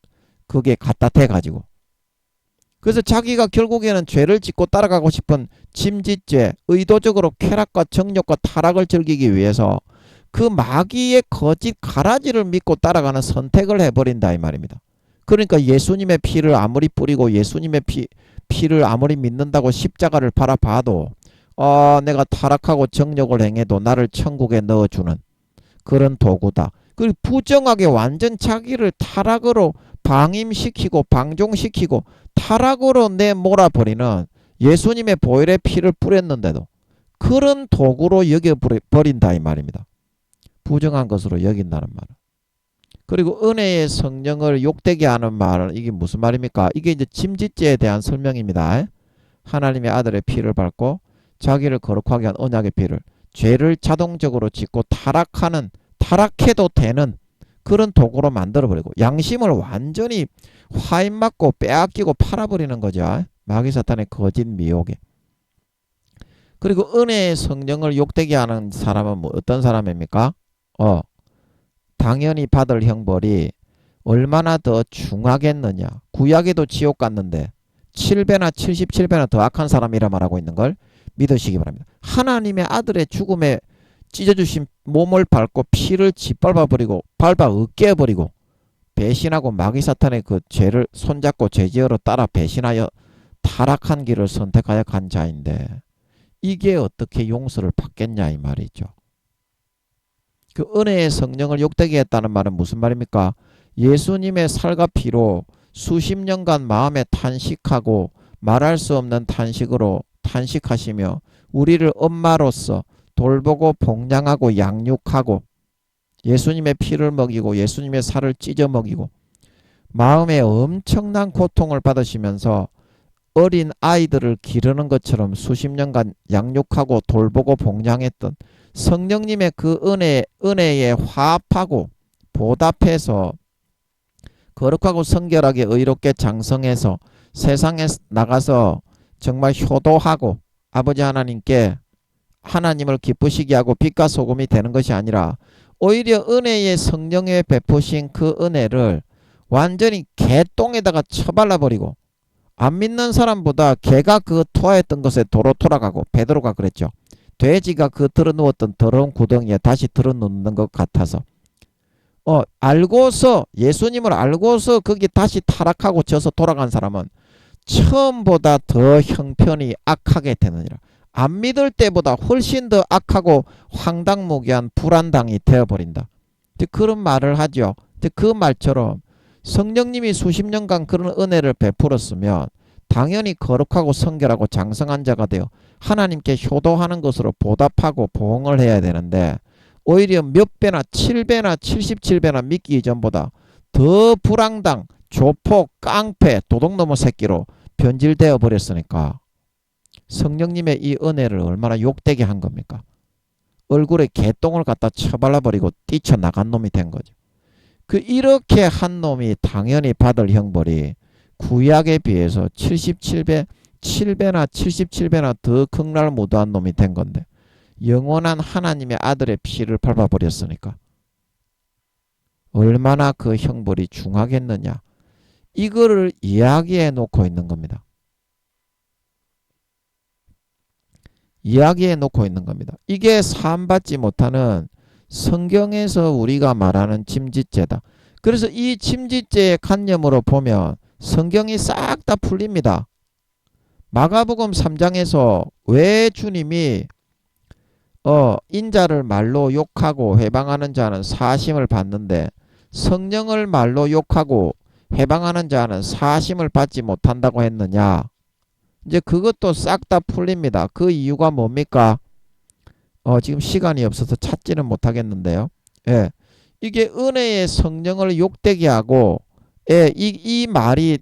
그게 갖다 대가지고 그래서 자기가 결국에는 죄를 짓고 따라가고 싶은 침짓죄, 의도적으로 쾌락과 정욕과 타락을 즐기기 위해서 그 마귀의 거짓 가라지를 믿고 따라가는 선택을 해버린다 이 말입니다. 그러니까 예수님의 피를 아무리 뿌리고 예수님의 피를 아무리 믿는다고 십자가를 바라봐도 내가 타락하고 정욕을 행해도 나를 천국에 넣어주는 그런 도구다. 그리고 부정하게 완전 자기를 타락으로 방임시키고 방종시키고 타락으로 내몰아버리는 예수님의 보혈의 피를 뿌렸는데도 그런 도구로 여겨버린다 이 말입니다. 부정한 것으로 여긴다는 말은. 그리고 은혜의 성령을 욕되게 하는 말은 이게 무슨 말입니까? 이게 이제 침짓죄에 대한 설명입니다. 하나님의 아들의 피를 밟고 자기를 거룩하게 한 언약의 피를 죄를 자동적으로 짓고 타락해도 되는 그런 도구로 만들어버리고 양심을 완전히 화인맞고 빼앗기고 팔아버리는 거죠. 마귀사탄의 거짓 미혹에. 그리고 은혜의 성령을 욕되게 하는 사람은 어떤 사람입니까? 당연히 받을 형벌이 얼마나 더 중하겠느냐. 구약에도 지옥 갔는데 7배나 77배나 더 악한 사람이라 말하고 있는 걸 믿으시기 바랍니다. 하나님의 아들의 죽음에 찢어주신 몸을 밟고 피를 짓밟아버리고 밟아 으깨어버리고 배신하고 마귀사탄의 그 죄를 손잡고 죄지어로 따라 배신하여 타락한 길을 선택하여 간 자인데 이게 어떻게 용서를 받겠냐 이 말이죠. 그 은혜의 성령을 욕되게 했다는 말은 무슨 말입니까? 예수님의 살과 피로 수십 년간 마음에 탄식하고 말할 수 없는 탄식으로 탄식하시며 우리를 엄마로서 돌보고 복량하고 양육하고 예수님의 피를 먹이고 예수님의 살을 찢어 먹이고 마음에 엄청난 고통을 받으시면서 어린 아이들을 기르는 것처럼 수십 년간 양육하고 돌보고 복량했던 성령님의 그 은혜에 화합하고 보답해서 거룩하고 성결하게 의롭게 장성해서 세상에 나가서 정말 효도하고 아버지 하나님께 하나님을 기쁘시게 하고 빛과 소금이 되는 것이 아니라 오히려 은혜의 성령에 베푸신 그 은혜를 완전히 개똥에다가 처발라 버리고 안 믿는 사람보다 개가 그 토하였던 것에 도로 돌아가고 베드로가 그랬죠. 돼지가 그 들어누웠던 더러운 구덩이에 다시 들어눕는 것 같아서 알고서 예수님을 알고서 거기 다시 타락하고 져서 돌아간 사람은 처음보다 더 형편이 악하게 되느니라. 안 믿을 때보다 훨씬 더 악하고 황당무계한 불안당이 되어버린다. 그런 말을 하죠. 그 말처럼 성령님이 수십 년간 그런 은혜를 베풀었으면 당연히 거룩하고 성결하고 장성한 자가 되어 하나님께 효도하는 것으로 보답하고 보응을 해야 되는데 오히려 몇 배나 7배나 77배나 믿기 이전보다 더 불황당, 조폭, 깡패, 도둑놈의 새끼로 변질되어 버렸으니까 성령님의 이 은혜를 얼마나 욕되게 한 겁니까? 얼굴에 개똥을 갖다 쳐발라버리고 뛰쳐나간 놈이 된 거죠. 이렇게 한 놈이 당연히 받을 형벌이 구약에 비해서 7배나 77배나 더 극락무도한 놈이 된 건데 영원한 하나님의 아들의 피를 밟아버렸으니까 얼마나 그 형벌이 중하겠느냐. 이거를 이야기해 놓고 있는 겁니다. 이야기해 놓고 있는 겁니다. 이게 사함받지 못하는 성경에서 우리가 말하는 침짓죄다. 그래서 이 침짓죄의 관념으로 보면 성경이 싹 다 풀립니다. 마가복음 3장에서 왜 주님이 인자를 말로 욕하고 해방하는 자는 사심을 받는데 성령을 말로 욕하고 해방하는 자는 사심을 받지 못한다고 했느냐. 이제 그것도 싹 다 풀립니다. 그 이유가 뭡니까? 지금 시간이 없어서 찾지는 못하겠는데요. 예. 이게 은혜의 성령을 욕되게 하고 이 말이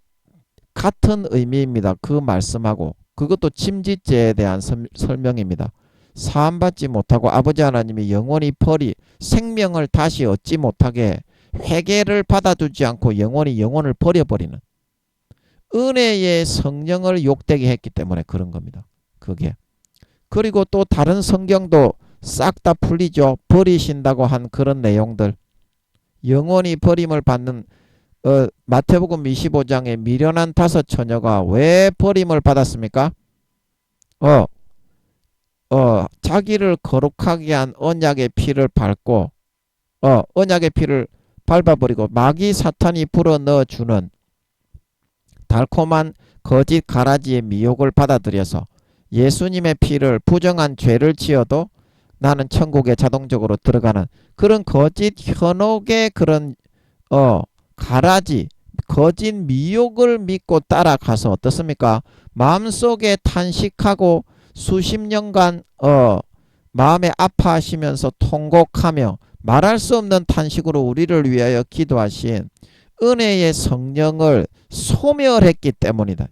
같은 의미입니다. 그 말씀하고 그것도 침짓죄에 대한 설명입니다. 사함받지 못하고 아버지 하나님이 영원히 생명을 다시 얻지 못하게 회개를 받아주지 않고 영혼을 버려버리는 은혜의 성령을 욕되게 했기 때문에 그런 겁니다. 그게. 그리고 또 다른 성경도 싹 다 풀리죠. 버리신다고 한 그런 내용들. 영원히 버림을 받는 마태복음 25장에 미련한 5 처녀가 왜 버림을 받았습니까? 자기를 거룩하게 한 언약의 피를 밟고 언약의 피를 밟아버리고 마귀 사탄이 불어넣어주는 달콤한 거짓 가라지의 미혹을 받아들여서 예수님의 피를 부정한 죄를 지어도 나는 천국에 자동적으로 들어가는 그런 거짓 현혹의 그런 가라지 거짓 미혹을 믿고 따라가서 어떻습니까? 마음속에 탄식하고 수십 년간 마음에 아파하시면서 통곡하며 말할 수 없는 탄식으로 우리를 위하여 기도하신 은혜의 성령을 소멸했기 때문이다.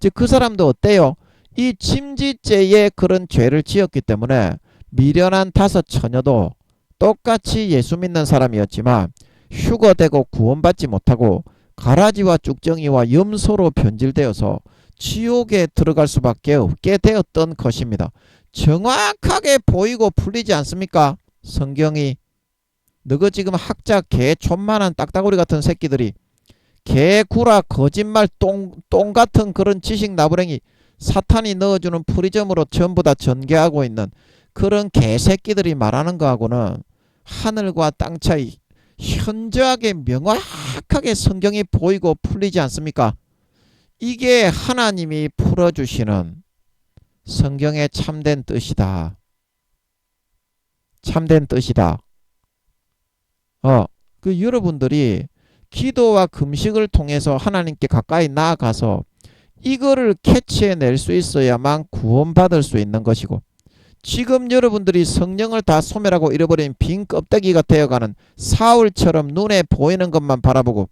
즉 그 사람도 어때요? 이 침짓죄에 그런 죄를 지었기 때문에 미련한 5 처녀도 똑같이 예수 믿는 사람이었지만 휴거되고 구원받지 못하고 가라지와 쭉정이와 염소로 변질되어서 지옥에 들어갈 수밖에 없게 되었던 것입니다. 정확하게 보이고 풀리지 않습니까? 성경이. 너거 지금 학자 개촌만한 딱따구리 같은 새끼들이 개구라 거짓말 똥 같은 그런 지식 나부랭이 사탄이 넣어주는 프리즘으로 전부 다 전개하고 있는 그런 개새끼들이 말하는 거하고는 하늘과 땅 차이 현저하게 명확하게 성경이 보이고 풀리지 않습니까? 이게 하나님이 풀어주시는 성경의 참된 뜻이다. 참된 뜻이다. 여러분들이 기도와 금식을 통해서 하나님께 가까이 나아가서 이거를 캐치해낼 수 있어야만 구원받을 수 있는 것이고, 지금 여러분들이 성령을 다 소멸하고 잃어버린 빈 껍데기가 되어가는 사울처럼 눈에 보이는 것만 바라보고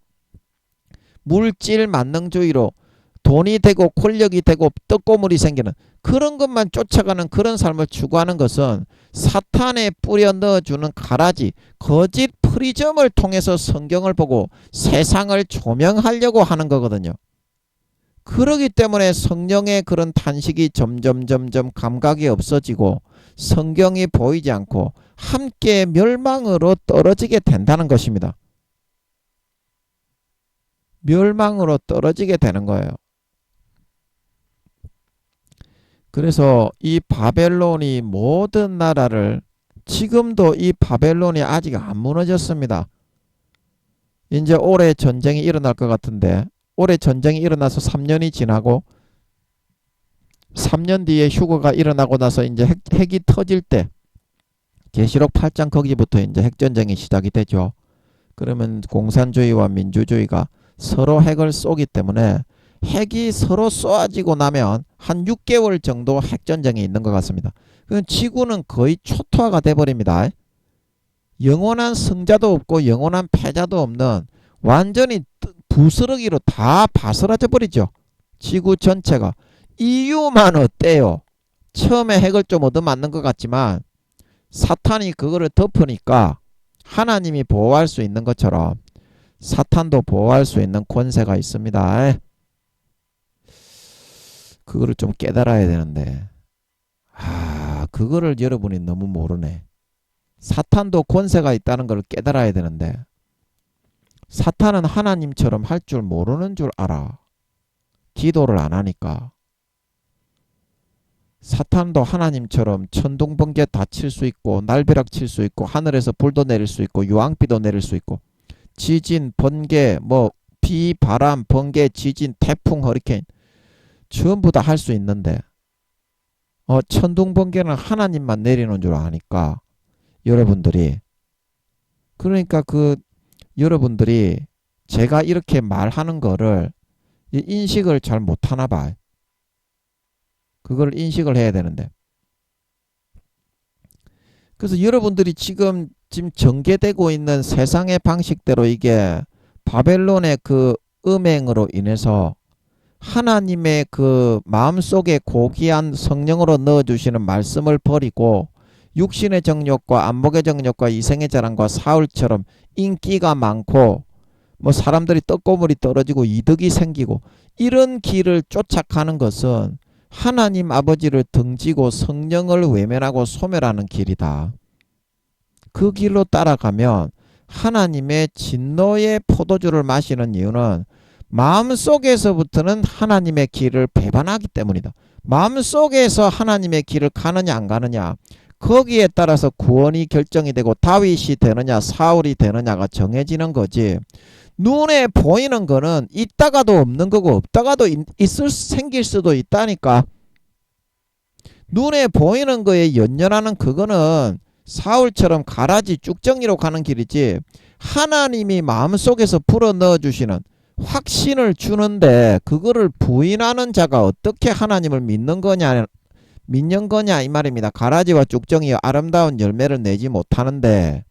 물질 만능주의로 돈이 되고 권력이 되고 떡고물이 생기는 그런 것만 쫓아가는 그런 삶을 추구하는 것은 사탄에 뿌려 넣어주는 가라지, 거짓 프리즘을 통해서 성경을 보고 세상을 조명하려고 하는 거거든요. 그러기 때문에 성령의 그런 탄식이 점점 감각이 없어지고 성경이 보이지 않고 함께 멸망으로 떨어지게 된다는 것입니다. 멸망으로 떨어지게 되는 거예요. 그래서 이 바벨론이 모든 나라를, 지금도 이 바벨론이 아직 안 무너졌습니다. 이제 올해 전쟁이 일어날 것 같은데, 올해 전쟁이 일어나서 3년이 지나고 3년 뒤에 휴거가 일어나고 나서 이제 핵이 터질 때, 계시록 8장 거기부터 이제 핵전쟁이 시작이 되죠. 그러면 공산주의와 민주주의가 서로 핵을 쏘기 때문에 핵이 서로 쏘아지고 나면 한 6개월 정도 핵전쟁이 있는 것 같습니다. 지구는 거의 초토화가 돼버립니다. 영원한 승자도 없고 영원한 패자도 없는 완전히 부스러기로 다 바스라져 버리죠. 지구 전체가. 이유만 어때요? 처음에 핵을 좀 얻어맞는 것 같지만 사탄이 그거를 덮으니까 하나님이 보호할 수 있는 것처럼 사탄도 보호할 수 있는 권세가 있습니다. 그거를 좀 깨달아야 되는데, 그거를 여러분이 너무 모르네. 사탄도 권세가 있다는 걸 깨달아야 되는데, 사탄은 하나님처럼 할 줄 모르는 줄 알아. 기도를 안 하니까. 사탄도 하나님처럼 천둥번개 다 칠 수 있고 날벼락 칠 수 있고 하늘에서 불도 내릴 수 있고 유황비도 내릴 수 있고 지진, 번개, 비, 바람, 번개, 지진, 태풍, 허리케인 전부 다 할 수 있는데 천둥번개는 하나님만 내리는 줄 아니까 여러분들이, 그러니까 여러분들이 제가 이렇게 말하는 거를 인식을 잘 못하나 봐. 그걸 인식을 해야 되는데, 그래서 여러분들이 지금 전개되고 있는 세상의 방식대로 이게 바벨론의 그 음행으로 인해서 하나님의 그 마음속에 고귀한 성령으로 넣어주시는 말씀을 버리고 육신의 정욕과 안목의 정욕과 이생의 자랑과 사울처럼 인기가 많고 사람들이 떡고물이 떨어지고 이득이 생기고 이런 길을 쫓아가는 것은 하나님 아버지를 등지고 성령을 외면하고 소멸하는 길이다. 그 길로 따라가면 하나님의 진노의 포도주를 마시는 이유는 마음속에서부터는 하나님의 길을 배반하기 때문이다. 마음속에서 하나님의 길을 가느냐 안 가느냐, 거기에 따라서 구원이 결정이 되고 다윗이 되느냐 사울이 되느냐가 정해지는 거지. 눈에 보이는 거는 있다가도 없는 거고 없다가도 생길 수도 있다니까. 눈에 보이는 거에 연연하는 그거는 사울처럼 가라지 쭉정이로 가는 길이지, 하나님이 마음속에서 불어넣어 주시는 확신을 주는데 그거를 부인하는 자가 어떻게 하나님을 믿는 거냐 이 말입니다. 가라지와 쭉정이 아름다운 열매를 내지 못하는데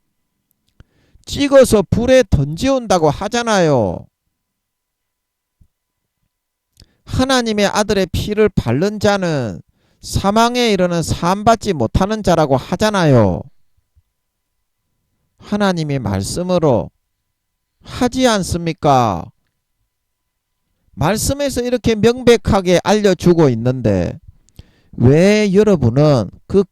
찍어서 불에 던지온다고 하잖아요. 하나님의 아들의 피를 바른 자는 사망에 이르는 사함받지 못하는 자라고 하잖아요. 하나님이 말씀으로 하지 않습니까? 말씀에서 이렇게 명백하게 알려주고 있는데 왜 여러분은 그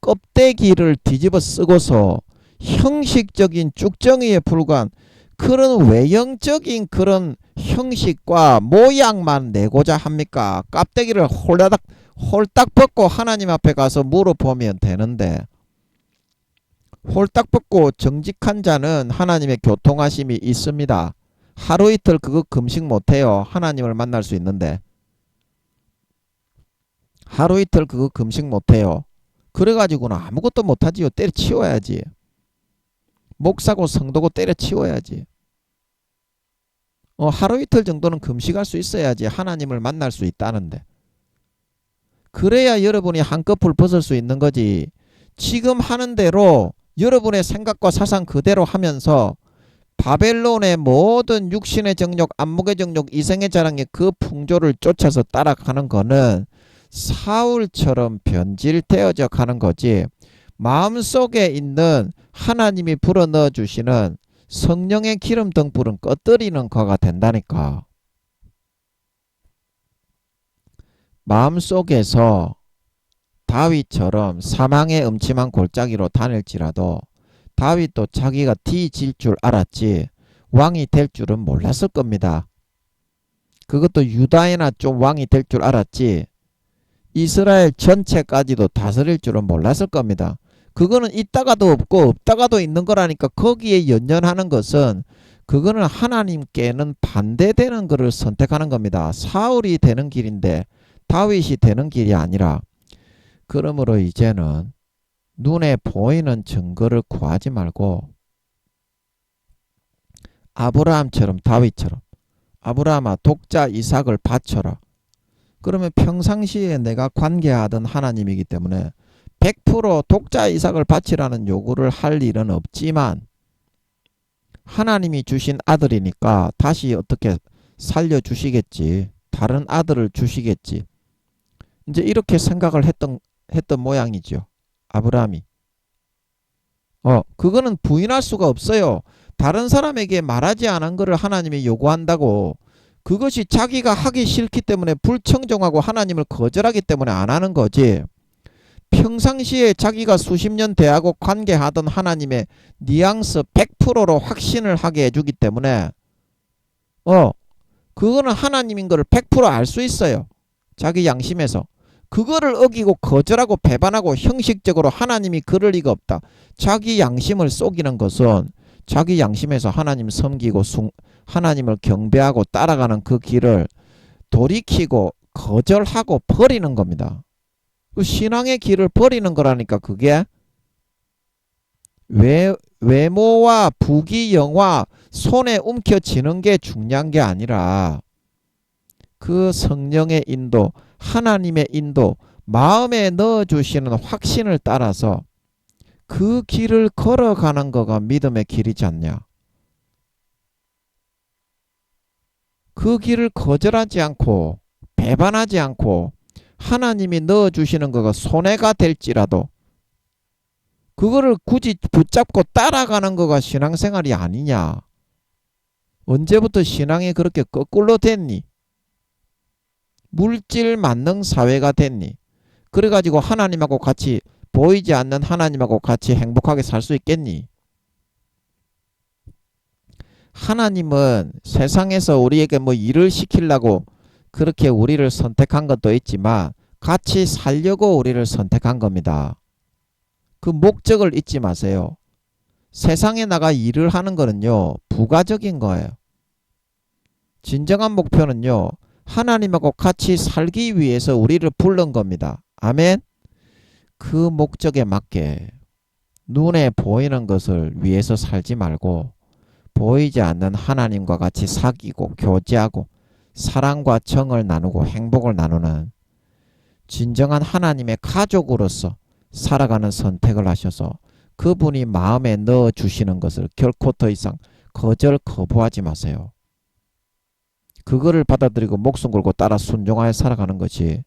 껍데기를 뒤집어 쓰고서 형식적인 쭉정이에 불과한 그런 외형적인 그런 형식과 모양만 내고자 합니까? 껍데기를 홀딱 벗고 하나님 앞에 가서 물어보면 되는데, 홀딱 벗고 정직한 자는 하나님의 교통하심이 있습니다. 하루 이틀 그거 금식 못해요. 하나님을 만날 수 있는데 하루 이틀 그거 금식 못해요. 그래가지고는 아무것도 못하지요. 때려치워야지. 목사고 성도고 때려치워야지. 하루 이틀 정도는 금식할 수 있어야지 하나님을 만날 수 있다는데. 그래야 여러분이 한꺼풀 벗을 수 있는 거지. 지금 하는 대로 여러분의 생각과 사상 그대로 하면서 바벨론의 모든 육신의 정욕, 안목의 정욕, 이생의 자랑의 그 풍조를 쫓아서 따라가는 거는 사울처럼 변질되어져 가는 거지. 마음속에 있는 하나님이 불어넣어 주시는 성령의 기름 등불은 꺼뜨리는 거가 된다니까. 마음속에서 다윗처럼 사망의 음침한 골짜기로 다닐지라도 다윗도 자기가 뒤질 줄 알았지 왕이 될 줄은 몰랐을 겁니다. 그것도 유다에나 좀 왕이 될 줄 알았지 이스라엘 전체까지도 다스릴 줄은 몰랐을 겁니다. 그거는 있다가도 없고 없다가도 있는 거라니까. 거기에 연연하는 것은 그거는 하나님께는 반대되는 것을 선택하는 겁니다. 사울이 되는 길인데 다윗이 되는 길이 아니라. 그러므로 이제는 눈에 보이는 증거를 구하지 말고 아브라함처럼 다윗처럼 아브라함아 독자 이삭을 바쳐라. 그러면 평상시에 내가 관계하던 하나님이기 때문에 100% 독자 이삭을 바치라는 요구를 할 일은 없지만 하나님이 주신 아들이니까 다시 어떻게 살려주시겠지. 다른 아들을 주시겠지. 이제 이렇게 생각을 했던 모양이죠. 아브라함이. 그거는 부인할 수가 없어요. 다른 사람에게 말하지 않은 것을 하나님이 요구한다고. 그것이 자기가 하기 싫기 때문에 불청정하고 하나님을 거절하기 때문에 안 하는 거지. 평상시에 자기가 수십 년 대하고 관계하던 하나님의 뉘앙스 100%로 확신을 하게 해주기 때문에 그거는 하나님인 걸 100% 알 수 있어요. 자기 양심에서. 그거를 어기고 거절하고 배반하고 형식적으로 하나님이 그럴 리가 없다. 자기 양심을 속이는 것은 자기 양심에서 하나님 섬기고 하나님을 경배하고 따라가는 그 길을 돌이키고 거절하고 버리는 겁니다. 그 신앙의 길을 버리는 거라니까. 그게 외모와 부귀영화 손에 움켜쥐는 게 중요한 게 아니라 그 성령의 인도, 하나님의 인도, 마음에 넣어주시는 확신을 따라서 그 길을 걸어가는 거가 믿음의 길이지 않냐. 그 길을 거절하지 않고 배반하지 않고 하나님이 넣어주시는 거가 손해가 될지라도 그거를 굳이 붙잡고 따라가는 거가 신앙생활이 아니냐. 언제부터 신앙이 그렇게 거꾸로 됐니? 물질 만능 사회가 됐니? 그래가지고 하나님하고 같이 보이지 않는 하나님하고 같이 행복하게 살 수 있겠니? 하나님은 세상에서 우리에게 뭐 일을 시키려고 그렇게 우리를 선택한 것도 있지만 같이 살려고 우리를 선택한 겁니다. 그 목적을 잊지 마세요. 세상에 나가 일을 하는 거는요, 부가적인 거예요. 진정한 목표는요, 하나님하고 같이 살기 위해서 우리를 부른 겁니다. 아멘. 그 목적에 맞게 눈에 보이는 것을 위해서 살지 말고 보이지 않는 하나님과 같이 사귀고 교제하고 사랑과 정을 나누고 행복을 나누는 진정한 하나님의 가족으로서 살아가는 선택을 하셔서 그분이 마음에 넣어주시는 것을 결코 더 이상 거부하지 마세요. 그거를 받아들이고 목숨 걸고 따라 순종하여 살아가는 것이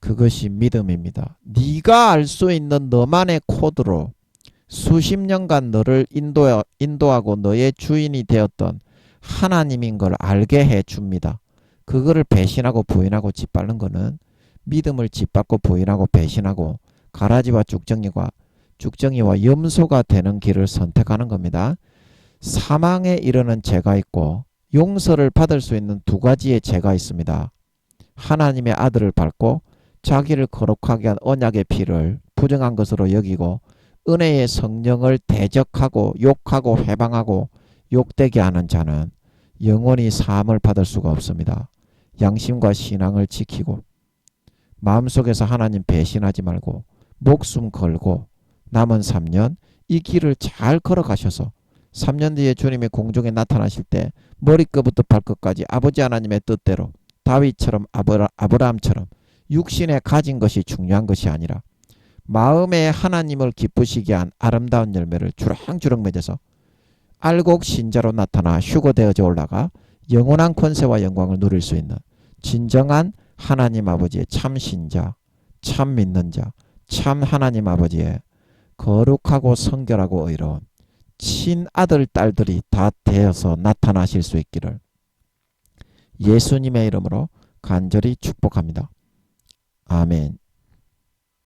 그것이 믿음입니다. 네가 알 수 있는 너만의 코드로 수십 년간 너를 인도하고 너의 주인이 되었던 하나님인 걸 알게 해줍니다. 그거를 배신하고 부인하고 짓밟는 거는 믿음을 짓밟고 부인하고 배신하고 가라지와 죽정이와 염소가 되는 길을 선택하는 겁니다. 사망에 이르는 죄가 있고 용서를 받을 수 있는 두 가지의 죄가 있습니다. 하나님의 아들을 밟고 자기를 거룩하게 한 언약의 피를 부정한 것으로 여기고 은혜의 성령을 대적하고 욕하고 회방하고 욕되게 하는 자는 영원히 사함을 받을 수가 없습니다. 양심과 신앙을 지키고 마음속에서 하나님 배신하지 말고 목숨 걸고 남은 3년 이 길을 잘 걸어가셔서 3년 뒤에 주님이 공중에 나타나실 때 머리끝부터 발끝까지 아버지 하나님의 뜻대로 다윗처럼 아브라함처럼 육신에 가진 것이 중요한 것이 아니라 마음에 하나님을 기쁘시게 한 아름다운 열매를 주렁주렁 맺어서 알곡 신자로 나타나 휴거되어져 올라가 영원한 권세와 영광을 누릴 수 있는 진정한 하나님 아버지의 참 신자, 참 믿는 자, 참 하나님 아버지의 거룩하고 성결하고 의로운 친아들 딸들이 다 되어서 나타나실 수 있기를 예수님의 이름으로 간절히 축복합니다. 아멘.